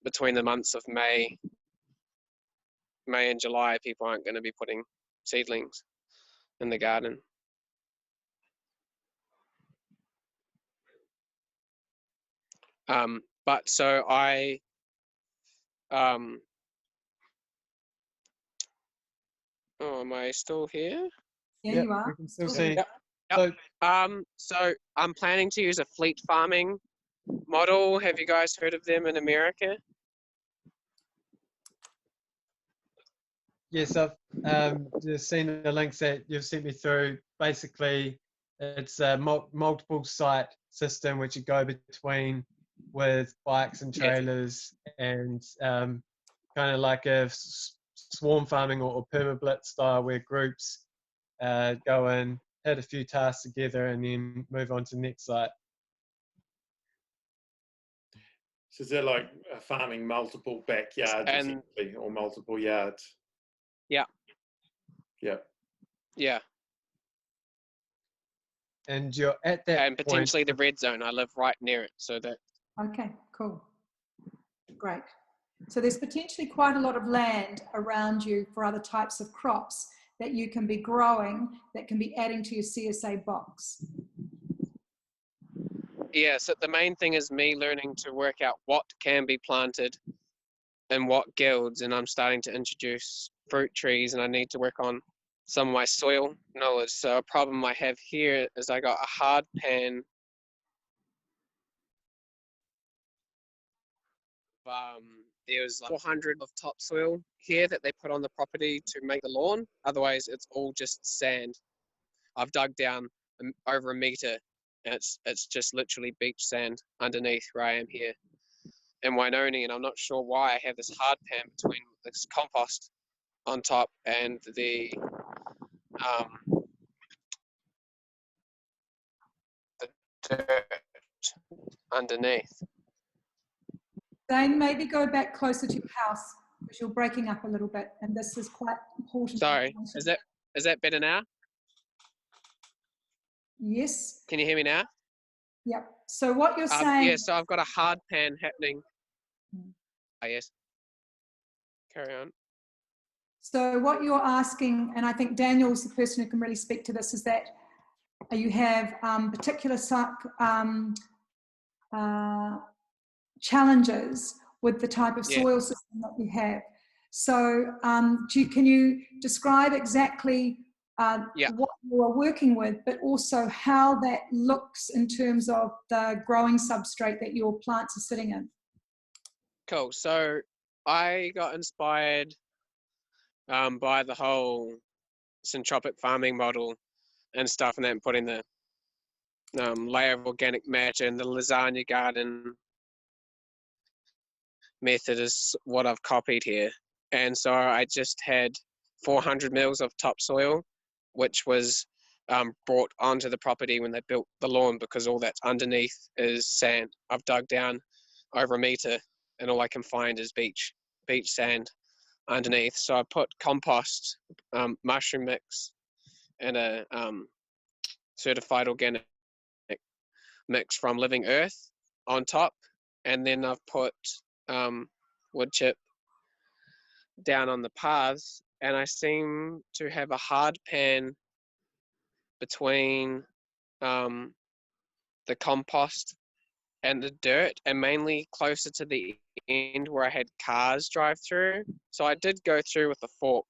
between the months of May and July. People aren't going to be putting seedlings in the garden. But so oh, am I still here? Yeah, you are. We can still see. Yep. So I'm planning to use a fleet farming model. Have you guys heard of them in America? Yes, I've just seen the links that you've sent me through. Basically, it's a multiple site system which you go between with bikes and trailers, and kind of like a swarm farming or permablitz style, where groups go in, hit a few tasks together, and then move on to the next site. So is that like farming multiple backyards essentially, or multiple yards? Yeah. Yeah. Yeah. And you're at that and potentially the red zone. I live right near it, so that. Okay, cool. Great. So there's potentially quite a lot of land around you for other types of crops that you can be growing, that can be adding to your CSA box. Yeah, so the main thing is me learning to work out what can be planted in what guilds, and I'm starting to introduce fruit trees, and I need to work on some of my soil knowledge. So a problem I have here is I got a hard pan there was like 400 of topsoil here that they put on the property to make the lawn. Otherwise, it's all just sand. I've dug down over a meter, and it's just literally beach sand underneath where I am here in Wainoni, and I'm not sure why I have this hard pan between this compost on top and the dirt underneath. Zane, maybe go back closer to your house because you're breaking up a little bit, and this is quite important. Sorry, is that better now? Yes. Can you hear me now? Yep. So what you're saying... Yeah, so I've got a hard pan happening. Oh, yes. Carry on. So what you're asking, and I think Daniel's the person who can really speak to this, is that you have particular challenges with the type of soil system that you have. So can you describe exactly what you are working with, but also how that looks in terms of the growing substrate that your plants are sitting in? Cool. So I got inspired by the whole syntropic farming model and stuff, and then putting the layer of organic matter and the lasagna garden method is what I've copied here. And so I just had 400 mils of topsoil, which was brought onto the property when they built the lawn, because all that's underneath is sand. I've dug down over a meter and all I can find is beach sand underneath. So I put compost, mushroom mix, and a certified organic mix from Living Earth on top, and then I've put wood chip down on the paths, and I seem to have a hard pan between the compost and the dirt, and mainly closer to the end where I had cars drive through. So I did go through with a fork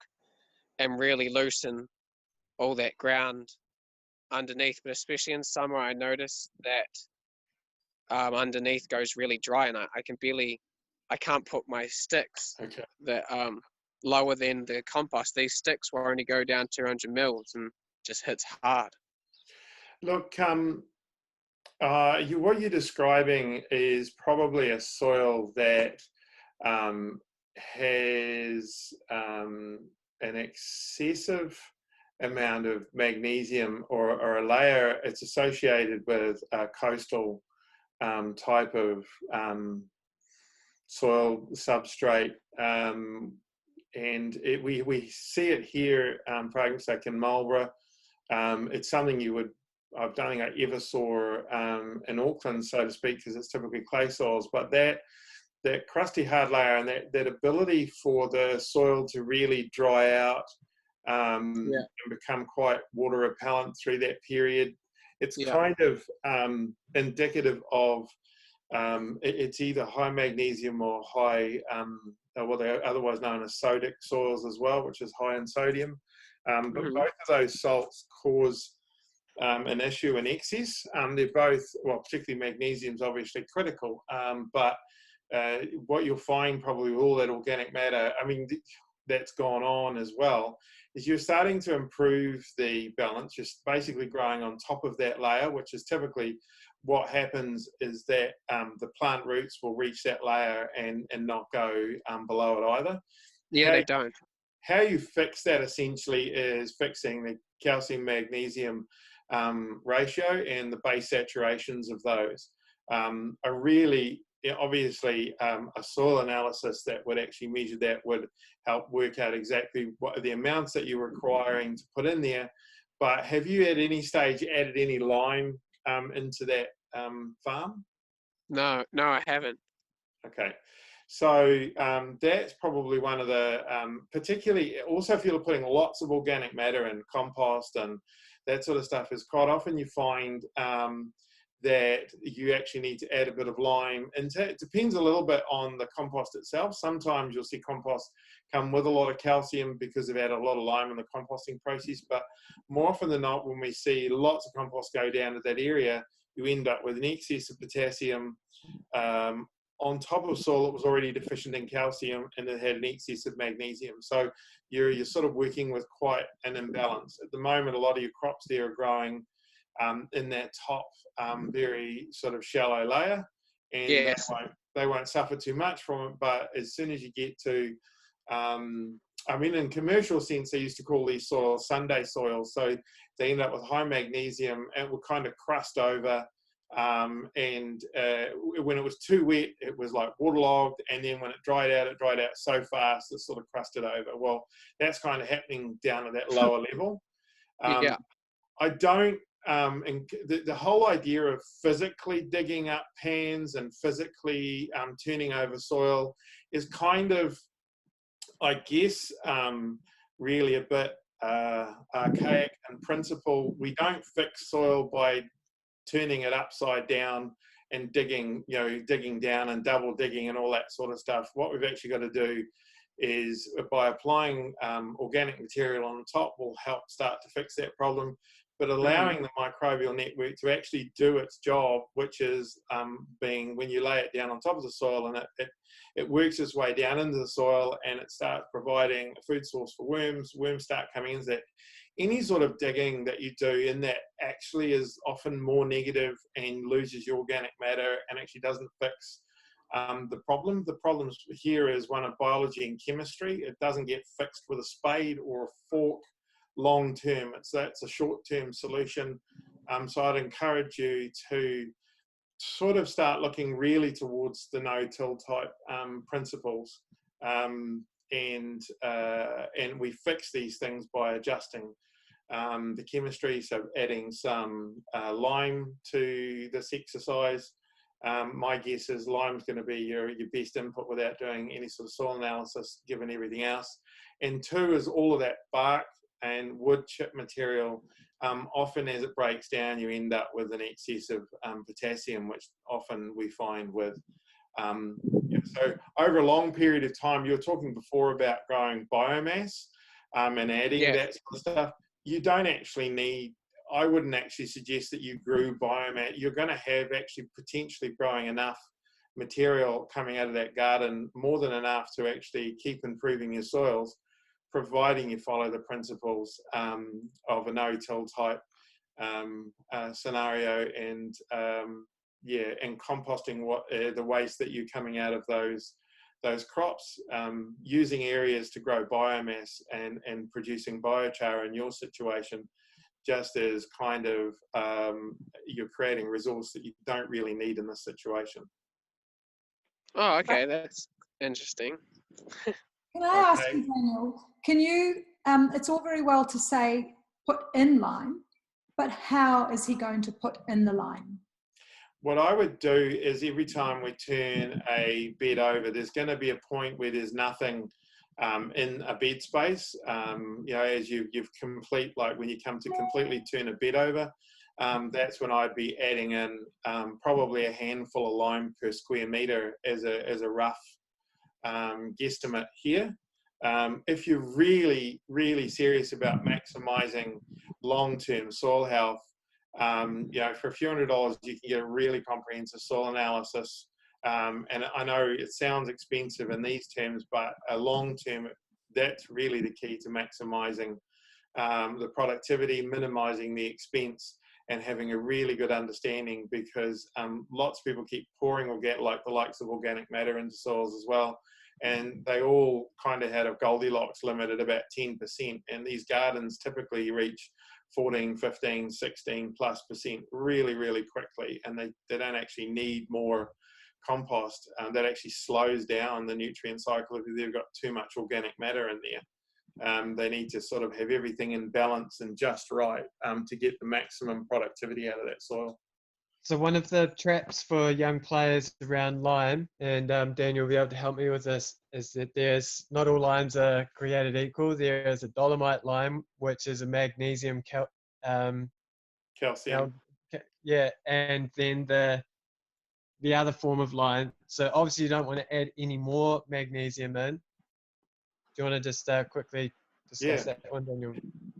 and really loosen all that ground underneath, but especially in summer I noticed that underneath goes really dry, and I can't put my sticks that lower than the compost. These sticks will only go down 200 mils and just hits hard. Look, what you're describing is probably a soil that has an excessive amount of magnesium, or a layer. It's associated with a coastal type of soil substrate, and we see it here, for argument's sake, in Marlborough. It's something I don't think I ever saw in Auckland, so to speak, because it's typically clay soils. But that crusty hard layer, and that ability for the soil to really dry out and become quite water repellent through that period, it's kind of indicative of it's either high magnesium or high, what they are otherwise known as sodic soils as well, which is high in sodium. But both of those salts cause an issue in excess. They're both, well, particularly magnesium's obviously critical, but what you'll find probably with all that organic matter, I mean, that's gone on as well, is you're starting to improve the balance, just basically growing on top of that layer, which is typically what happens is that the plant roots will reach that layer and not go below it either. Yeah, they don't. How you fix that essentially is fixing the calcium magnesium ratio and the base saturations of those. Are really, obviously, a soil analysis that would actually measure that would help work out exactly what the amounts that you're requiring to put in there. But have you at any stage added any lime into that farm? No, I haven't. Okay. So that's probably one of the, particularly also if you're putting lots of organic matter and compost and that sort of stuff, is quite often you find that you actually need to add a bit of lime into it. It depends a little bit on the compost itself. Sometimes you'll see compost come with a lot of calcium because they've added a lot of lime in the composting process, but more often than not, when we see lots of compost go down to that area, you end up with an excess of potassium on top of soil that was already deficient in calcium, and it had an excess of magnesium. So you're sort of working with quite an imbalance. At the moment, a lot of your crops there are growing in that top very sort of shallow layer, and they won't suffer too much from it. But as soon as you get to, I mean, in commercial sense, they used to call these soils Sunday soils. So they end up with high magnesium and will kind of crust over. And when it was too wet, it was like waterlogged, and then when it dried out so fast it sort of crusted over. Well, that's kind of happening down at that lower level. I don't, and the whole idea of physically digging up pans and physically turning over soil is kind of, I guess, really a bit archaic in principle. We don't fix soil by turning it upside down and digging down and double digging and all that sort of stuff. What we've actually got to do is, by applying organic material on the top, will help start to fix that problem, but allowing the microbial network to actually do its job, which is being, when you lay it down on top of the soil and it works its way down into the soil and it starts providing a food source for worms. Worms start coming into that. Any sort of digging that you do in that actually is often more negative and loses your organic matter and actually doesn't fix the problem. The problem here is one of biology and chemistry. It doesn't get fixed with a spade or a fork long term. That's a short term solution. So I'd encourage you to sort of start looking really towards the no-till type principles, and we fix these things by adjusting the chemistry, so adding some lime to this exercise. My guess is lime's going to be your best input without doing any sort of soil analysis, given everything else. And 2 is all of that bark and wood chip material. Often as it breaks down, you end up with an excess of potassium, which often we find with, so over a long period of time, you were talking before about growing biomass and adding that sort of stuff. You don't actually need, I wouldn't actually suggest that you grew biomass. You're going to have actually potentially growing enough material coming out of that garden, more than enough to actually keep improving your soils, providing you follow the principles of a no-till type scenario, and and composting the waste that you're coming out of those crops, using areas to grow biomass and producing biochar in your situation, just as kind of you're creating resource that you don't really need in this situation. Oh, okay, that's interesting. Can I ask you, Daniel, can you, it's all very well to say put in lime, but how is he going to put in the lime? What I would do is every time we turn a bed over, there's going to be a point where there's nothing in a bed space. As you've complete, like when you come to completely turn a bed over, that's when I'd be adding in probably a handful of lime per square metre as a rough guesstimate here. If you're really, really serious about maximising long-term soil health, for a few $100s, you can get a really comprehensive soil analysis. And I know it sounds expensive in these terms, but a long-term, that's really the key to maximising the productivity, minimising the expense, and having a really good understanding, because lots of people keep pouring the likes of organic matter into soils as well. And they all kind of had a Goldilocks limit at about 10%. And these gardens typically reach 14, 15, 16+% really, really quickly. And they don't actually need more compost. That actually slows down the nutrient cycle if they've got too much organic matter in there. They need to sort of have everything in balance and just right to get the maximum productivity out of that soil. So one of the traps for young players around lime, and Daniel will be able to help me with this, is that not all limes are created equal. There is a dolomite lime, which is a magnesium calcium. And then the other form of lime. So obviously you don't want to add any more magnesium in. Do you want to just quickly discuss that one, Daniel?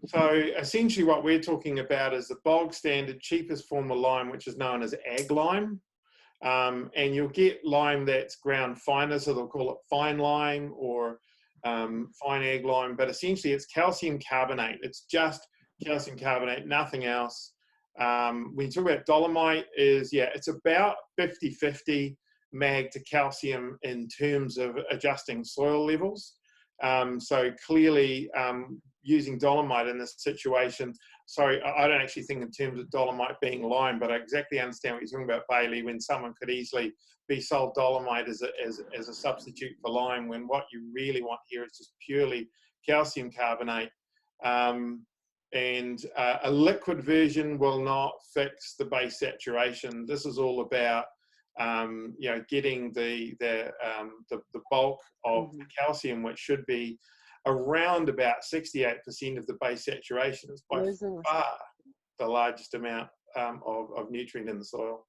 So essentially what we're talking about is the bog standard cheapest form of lime, which is known as ag lime. And you'll get lime that's ground finer, so they'll call it fine lime or fine ag lime, but essentially it's calcium carbonate. It's just calcium carbonate, nothing else. When you talk about dolomite, it's about 50-50 mag to calcium in terms of adjusting soil levels. So clearly using dolomite in this situation, sorry, I don't actually think in terms of dolomite being lime, but I exactly understand what you're talking about, Bailey, when someone could easily be sold dolomite as a substitute for lime, when what you really want here is just purely calcium carbonate. And a liquid version will not fix the base saturation. This is all about getting the bulk of the calcium, which should be around about 68% of the base saturation. Is by far the largest amount of nutrient in the soil.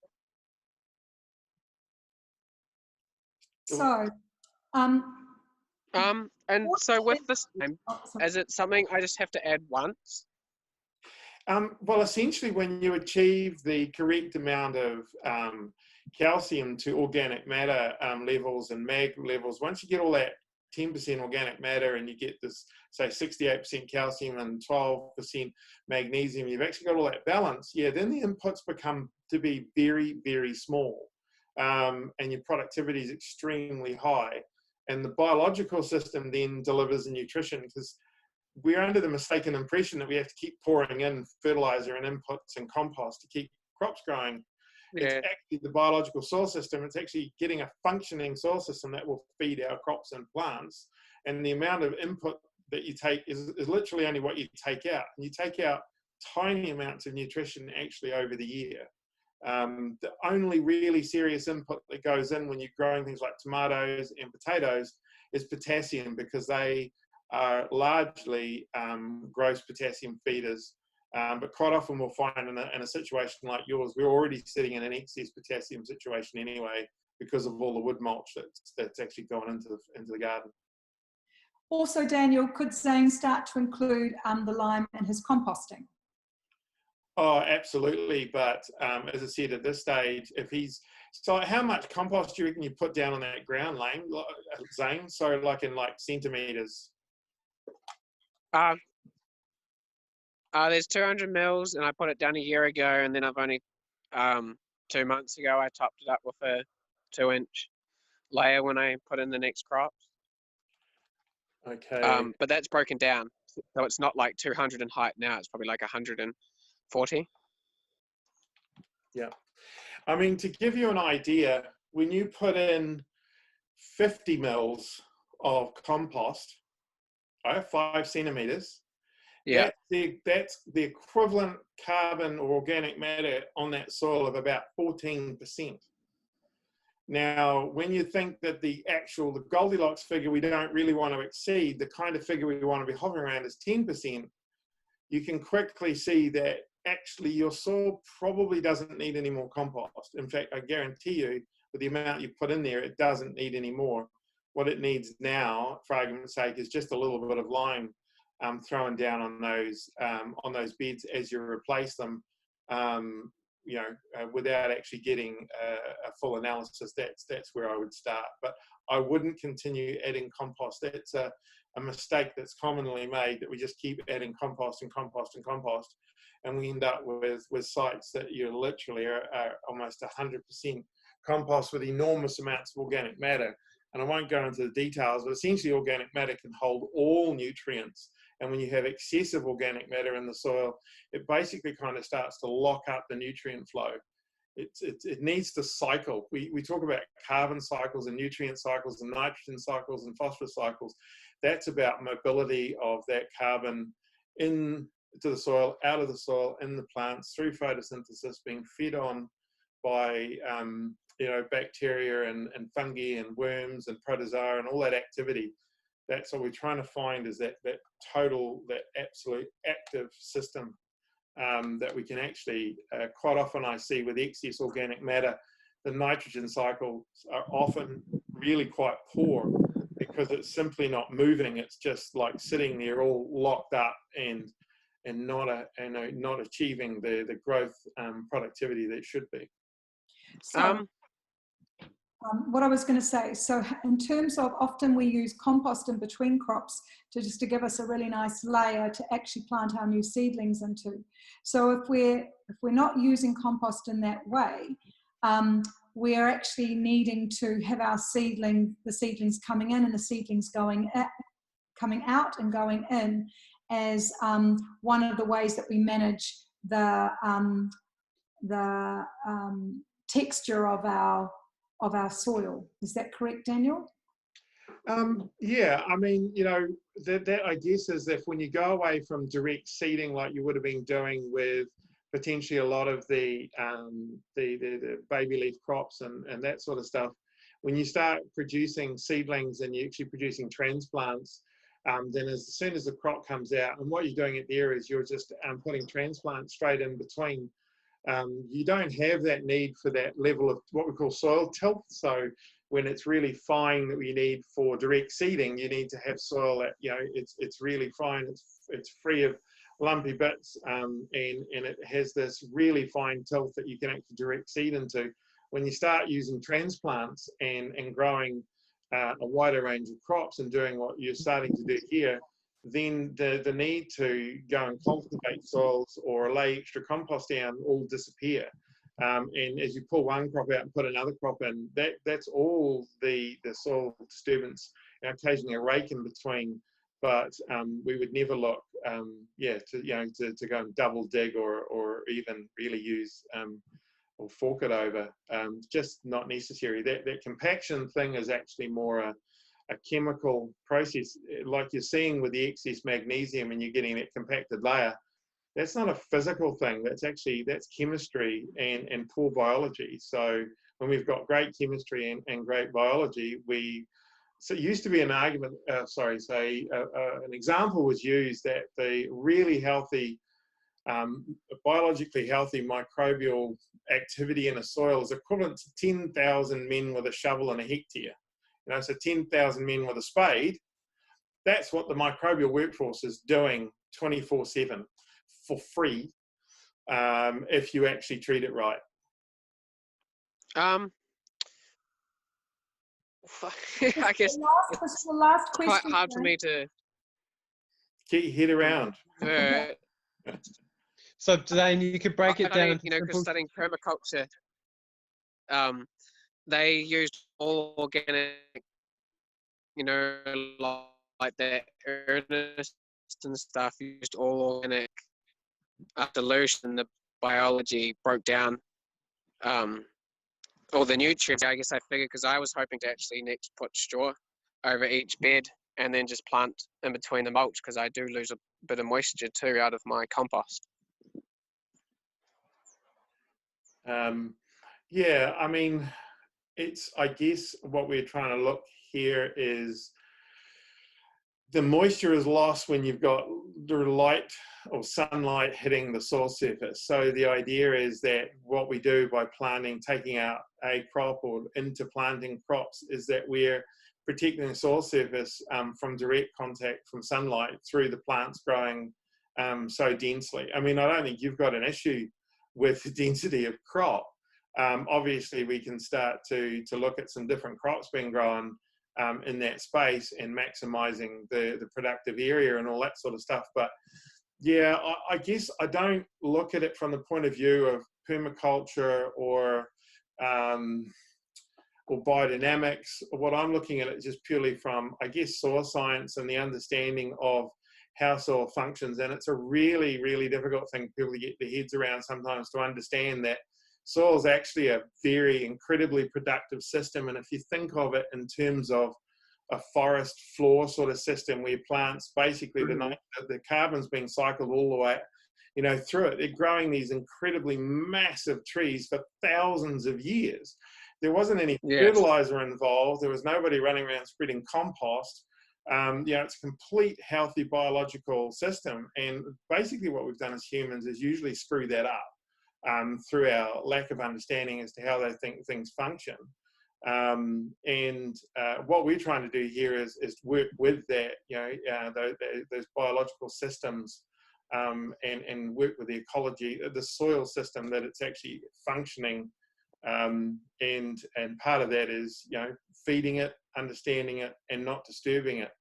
So, and so with this time, is it something I just have to add once? Well, essentially, when you achieve the correct amount of calcium to organic matter levels and mag levels, once you get all that 10% organic matter and you get this, say, 68% calcium and 12% magnesium, you've actually got all that balance, then the inputs become to be very, very small. And your productivity is extremely high. And the biological system then delivers the nutrition, because we're under the mistaken impression that we have to keep pouring in fertilizer and inputs and compost to keep crops growing. It's Yeah. actually the biological soil system. It's actually getting a functioning soil system that will feed our crops and plants. And the amount of input that you take is literally only what you take out. And you take out tiny amounts of nutrition actually over the year. The only really serious input that goes in when you're growing things like tomatoes and potatoes is potassium, because they are largely gross potassium feeders. But quite often we'll find in a situation like yours, we're already sitting in an excess potassium situation anyway, because of all the wood mulch that's actually gone into the garden. Also, Daniel, could Zane start to include the lime in his composting? Oh, absolutely. But as I said, at this stage, so how much compost do you reckon you put down on that ground, Zane? So like in centimetres? There's 200 mils, and I put it down a year ago, and then I've only 2 months ago I topped it up with a 2-inch layer when I put in the next crops. Okay. But that's broken down, so it's not like 200 in height now. It's probably like 140. Yeah. I mean, to give you an idea, when you put in 50 mils of compost, 5 centimetres, Yeah. that's the equivalent carbon or organic matter on that soil of about 14%. Now, when you think that the Goldilocks figure we don't really want to exceed, the kind of figure we want to be hovering around is 10%, you can quickly see that actually your soil probably doesn't need any more compost. In fact, I guarantee you, with the amount you put in there, it doesn't need any more. What it needs now, for argument's sake, is just a little bit of lime thrown down on those beds as you replace them. Without actually getting a full analysis, that's where I would start. But I wouldn't continue adding compost. That's a mistake that's commonly made, that we just keep adding compost and compost and compost, and we end up with sites that you literally are almost 100% compost with enormous amounts of organic matter. And I won't go into the details, but essentially organic matter can hold all nutrients. And when you have excessive organic matter in the soil, it basically kind of starts to lock up the nutrient flow. It needs to cycle. We talk about carbon cycles and nutrient cycles and nitrogen cycles and phosphorus cycles. That's about mobility of that carbon into the soil, out of the soil, in the plants, through photosynthesis, being fed on by bacteria and fungi and worms and protozoa and all that activity. That's what we're trying to find, is that absolute active system that we can actually, quite often I see with excess organic matter, the nitrogen cycles are often really quite poor because it's simply not moving. It's just like sitting there all locked up and not achieving the growth productivity that it should be. So, what I was going to say, so in terms of, often we use compost in between crops to give us a really nice layer to actually plant our new seedlings into. So if we're not using compost in that way, we're actually needing to have the seedlings coming in and the seedlings coming out and going in as one of the ways that we manage the texture of our soil. Is that correct, Daniel? Yeah, I mean, that I guess is if when you go away from direct seeding like you would have been doing with potentially a lot of the baby leaf crops and that sort of stuff, when you start producing seedlings and you're actually producing transplants, then as soon as the crop comes out, and what you're doing it there is you're just putting transplants straight in between. You don't have that need for that level of what we call soil tilth. So when it's really fine that we need for direct seeding, you need to have soil that, it's really fine, it's free of lumpy bits, and it has this really fine tilth that you can actually direct seed into. When you start using transplants and growing a wider range of crops and doing what you're starting to do here, then the need to go and cultivate soils or lay extra compost down all disappear. And as you pull one crop out and put another crop in, that's all the soil disturbance, occasionally a rake in between. But we would never look, to go and double dig or even really use or fork it over. Just not necessary. That compaction thing is actually more a chemical process, like you're seeing with the excess magnesium and you're getting that compacted layer. That's not a physical thing. That's chemistry and poor biology. So when we've got great chemistry and great biology, so it used to be an argument, an example was used that the really healthy, biologically healthy microbial activity in a soil is equivalent to 10,000 men with a shovel in a hectare. So 10,000 men with a spade, that's what the microbial workforce is doing 24/7 for free, if you actually treat it right. I guess What's the last it's quite question? hard for me to Get your head around. So Zane, you could break it down. Because studying permaculture, they used all organic, like that earnest and stuff, used all organic dilution. The biology broke down all the nutrients. I guess I figured, because I was hoping to actually next put straw over each bed and then just plant in between the mulch, because I do lose a bit of moisture too out of my compost. Yeah, I mean, I guess what we're trying to look here is the moisture is lost when you've got the light or sunlight hitting the soil surface. So the idea is that what we do by taking out a crop or into planting crops, is that we're protecting the soil surface from direct contact from sunlight through the plants growing so densely. I mean, I don't think you've got an issue with the density of crop. Obviously, we can start to look at some different crops being grown in that space and maximizing the productive area and all that sort of stuff. But yeah, I guess I don't look at it from the point of view of permaculture or biodynamics. What I'm looking at it just purely from, I guess, soil science and the understanding of how soil functions. And it's a really, really difficult thing for people to get their heads around sometimes, to understand that soil is actually a very incredibly productive system. And if you think of it in terms of a forest floor sort of system, where plants basically the carbon's being cycled all the way through it, they're growing these incredibly massive trees for thousands of years. There wasn't any fertilizer involved. There was nobody running around spreading compost. It's a complete healthy biological system. And basically what we've done as humans is usually screw that up through our lack of understanding as to how they think things function. What we're trying to do here is work with that, those biological systems, and work with the ecology, the soil system, that it's actually functioning. And part of that is, feeding it, understanding it, and not disturbing it,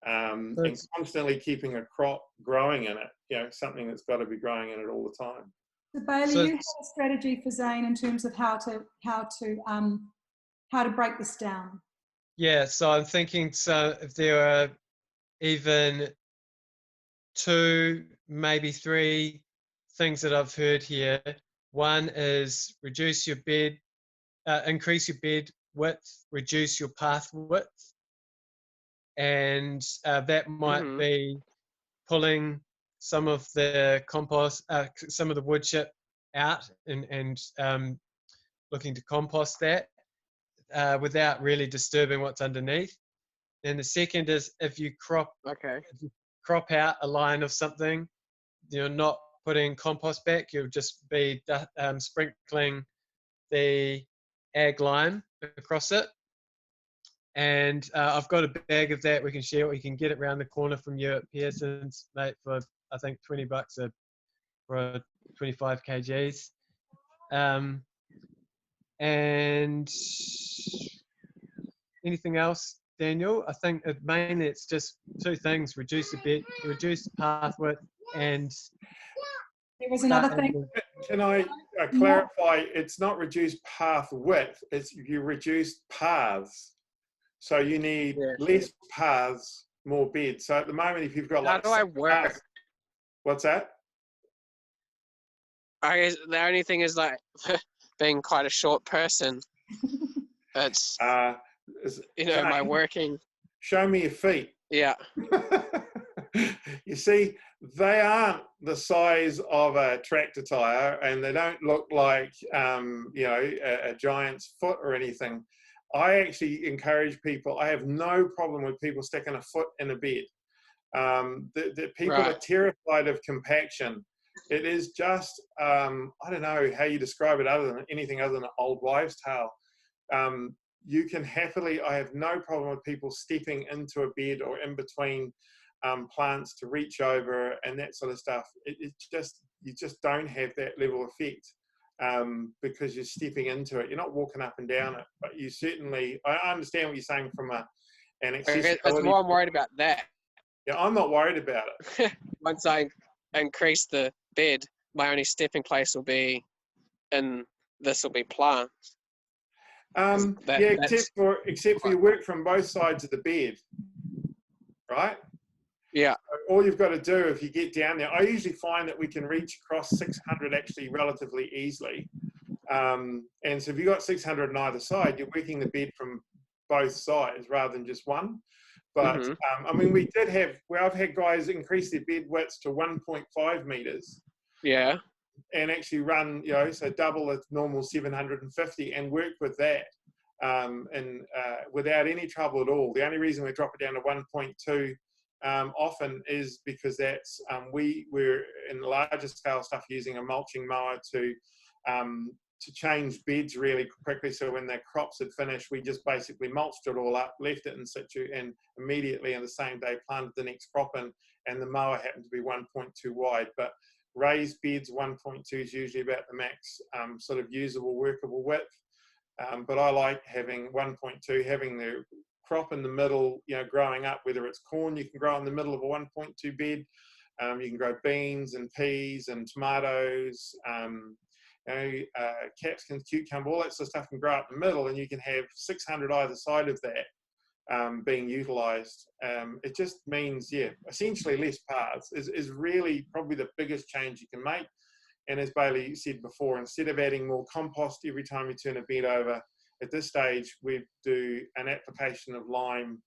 and constantly keeping a crop growing in it, something that's got to be growing in it all the time. So Bailey, you have a strategy for Zane in terms of how to break this down. Yeah, so I'm thinking, so if there are even 2, maybe 3 things that I've heard here. One is increase your bed width, reduce your path width. And that might be pulling some of the compost, some of the wood chip out and looking to compost that without really disturbing what's underneath. And the second is, if you crop out a line of something, you're not putting compost back, you'll just be sprinkling the ag lime across it. And I've got a bag of that we can share. We can get it around the corner from you at Pearson's, mate, for I think $20 for 25 kgs. And anything else, Daniel? I think mainly it's just 2 things: reduce the bed, reduce the path width, and there was another thing. Can I clarify? It's not reduce path width; it's you reduce paths. So you need less paths, more beds. So at the moment, if you've got like, how do I work? paths, what's that? I guess the only thing is, like, being quite a short person, it's, you know, my Zane, working. show me your feet. Yeah. You see, they aren't the size of a tractor tire, and they don't look like you know, a giant's foot or anything. I actually encourage people. I have no problem with people sticking a foot in a bed. The people Right. are terrified of compaction. It is just I don't know how you describe it other than anything other than an old wives' tale. You can happily. I have no problem with people stepping into a bed or in between plants to reach over and that sort of stuff. It just, you just don't have that level of effect because you're stepping into it. You're not walking up and down it, but you certainly. I understand what you're saying from an accessibility. It's more I'm worried about that. Yeah, I'm not worried about it. Once I increase the bed, my only stepping place will be in this will be plants. Yeah, except for you work from both sides of the bed, right? Yeah. All you've got to do if you get down there, I usually find that we can reach across 600 actually relatively easily. And so if you've got 600 on either side, you're working the bed from both sides rather than just one. But I mean, I've had guys increase their bed widths to 1.5 meters. Yeah. And actually run, you know, so double the normal 750 and work with that without any trouble at all. The only reason we drop it down to 1.2 often is because that's we're in larger scale stuff using a mulching mower to change beds really quickly. So when the crops had finished, we just basically mulched it all up, left it in situ, and immediately on the same day planted the next crop in. And the mower happened to be 1.2 wide, but raised beds 1.2 is usually about the max sort of usable, workable width. But I like having 1.2, having the crop in the middle, you know, growing up, whether it's corn, you can grow in the middle of a 1.2 bed. You can grow beans and peas and tomatoes, you know, capsicums, cucumber, all that sort of stuff can grow up in the middle, and you can have 600 either side of that being utilised. It just means, yeah, essentially less paths is really probably the biggest change you can make. And as Bailey said before, instead of adding more compost every time you turn a bed over, at this stage we do an application of lime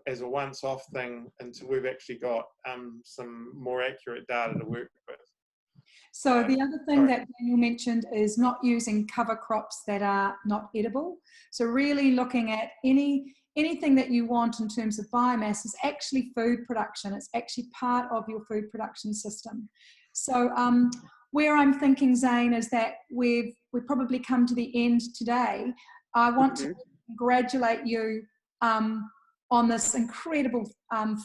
as a once-off thing until we've actually got some more accurate data to work with. So the other thing that Daniel mentioned is not using cover crops that are not edible. So really looking at anything that you want in terms of biomass is actually food production. It's actually part of your food production system. So where I'm thinking, Zane, is that we've probably come to the end today. I want to congratulate you on this incredible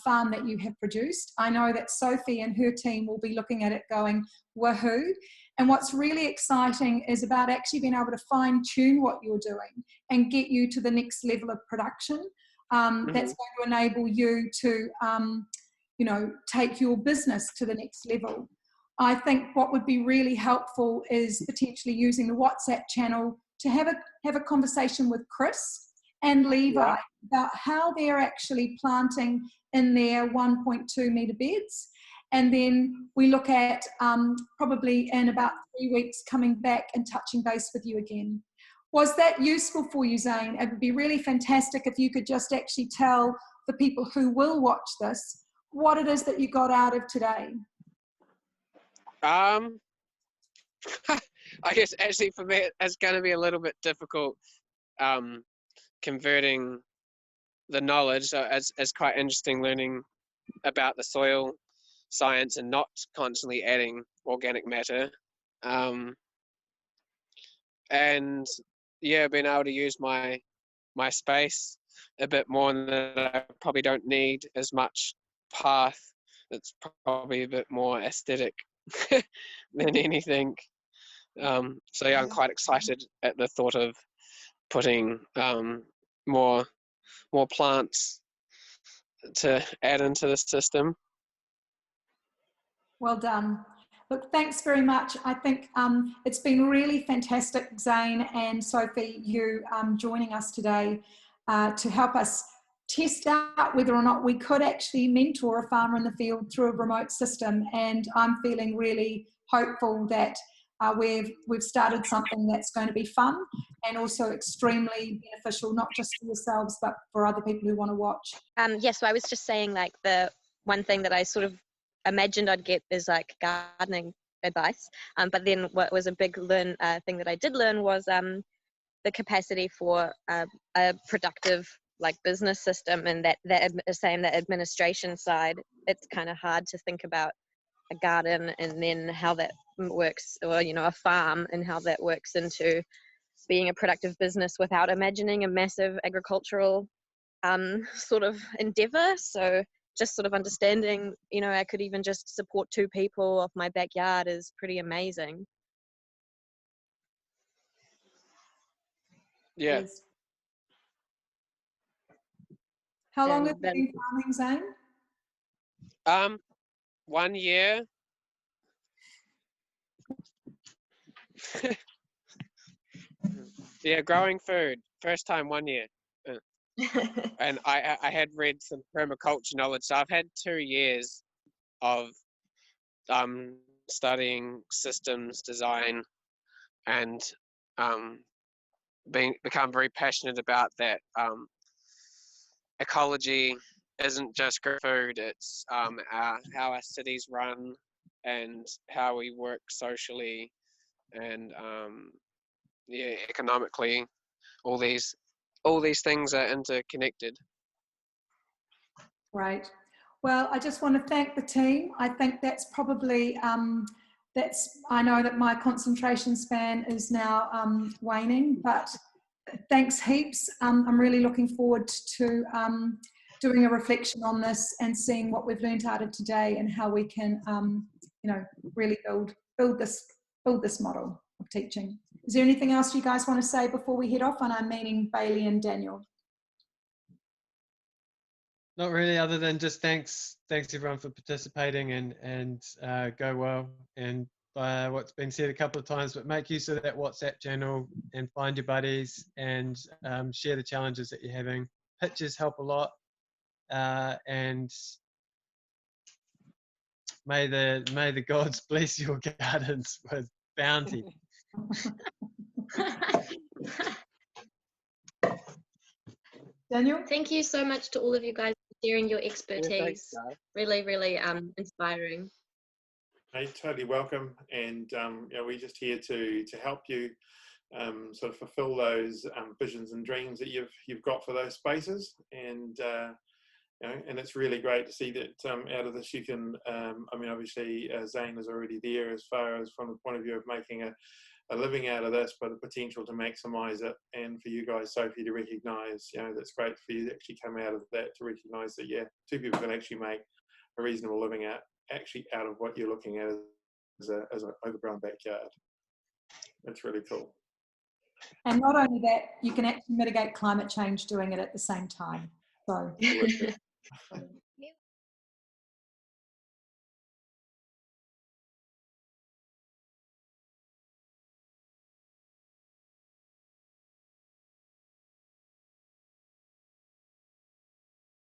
farm that you have produced. I know that Sophie and her team will be looking at it going, woohoo. And what's really exciting is about actually being able to fine tune what you're doing and get you to the next level of production. That's going to enable you to, you know, take your business to the next level. I think what would be really helpful is potentially using the WhatsApp channel to have a conversation with Chris and Levi about how they're actually planting in their 1.2 metre beds. And then we look at probably in about 3 weeks coming back and touching base with you again. Was that useful for you, Zane? It would be really fantastic if you could just actually tell the people who will watch this what it is that you got out of today. I guess actually for me it's going to be a little bit difficult converting the knowledge. So it's quite interesting learning about the soil science and not constantly adding organic matter, and yeah, being able to use my space a bit more, and that I probably don't need as much path. It's probably a bit more aesthetic than anything. So yeah, I'm quite excited at the thought of putting more plants to add into the system. Well done. Look, thanks very much. I think it's been really fantastic, Zane and Sophie, you joining us today to help us test out whether or not we could actually mentor a farmer in the field through a remote system. And I'm feeling really hopeful that we've started something that's going to be fun and also extremely beneficial, not just for yourselves, but for other people who want to watch. So I was just saying, like, the one thing that I sort of imagined I'd get is like gardening advice. But then what was a big thing that I did learn was the capacity for a productive like business system, and that saying the administration side, it's kind of hard to think about a garden and then how that works, or a farm and how that works into being a productive business without imagining a massive agricultural sort of endeavor. So just sort of understanding, I could even just support 2 people off my backyard is pretty amazing. Yeah. Yes. How long have you been farming, Zane? 1 year. Yeah, growing food. First time 1 year. And I had read some permaculture knowledge, so I've had 2 years of studying systems design and become very passionate about that. Ecology isn't just food, it's how our cities run and how we work socially and economically. All these things are interconnected. Right. Well, I just want to thank the team. I think that's probably, I know that my concentration span is now waning, but thanks heaps. I'm really looking forward to doing a reflection on this and seeing what we've learned out of today and how we can, really build this model of teaching. Is there anything else you guys want to say before we head off? And I'm meaning Bailey and Daniel. Not really, other than just thanks everyone for participating, and go well. And what's been said a couple of times, but make use of that WhatsApp channel and find your buddies and share the challenges that you're having. Pictures help a lot, and may the gods bless your gardens with bounty. Daniel? Thank you so much to all of you guys for sharing your expertise. Yeah, really, really inspiring. Hey, totally welcome, and we're just here to help you sort of fulfill those visions and dreams that you've got for those spaces, and and it's really great to see that out of this you can. Obviously Zane is already there as far as from the point of view of making a living out of this, but the potential to maximise it, and for you guys, Sophie, to recognise, that's great for you to actually come out of that, to recognise that 2 people can actually make a reasonable living out of what you're looking at as an overgrown backyard. That's really cool. And not only that, you can actually mitigate climate change doing it at the same time. So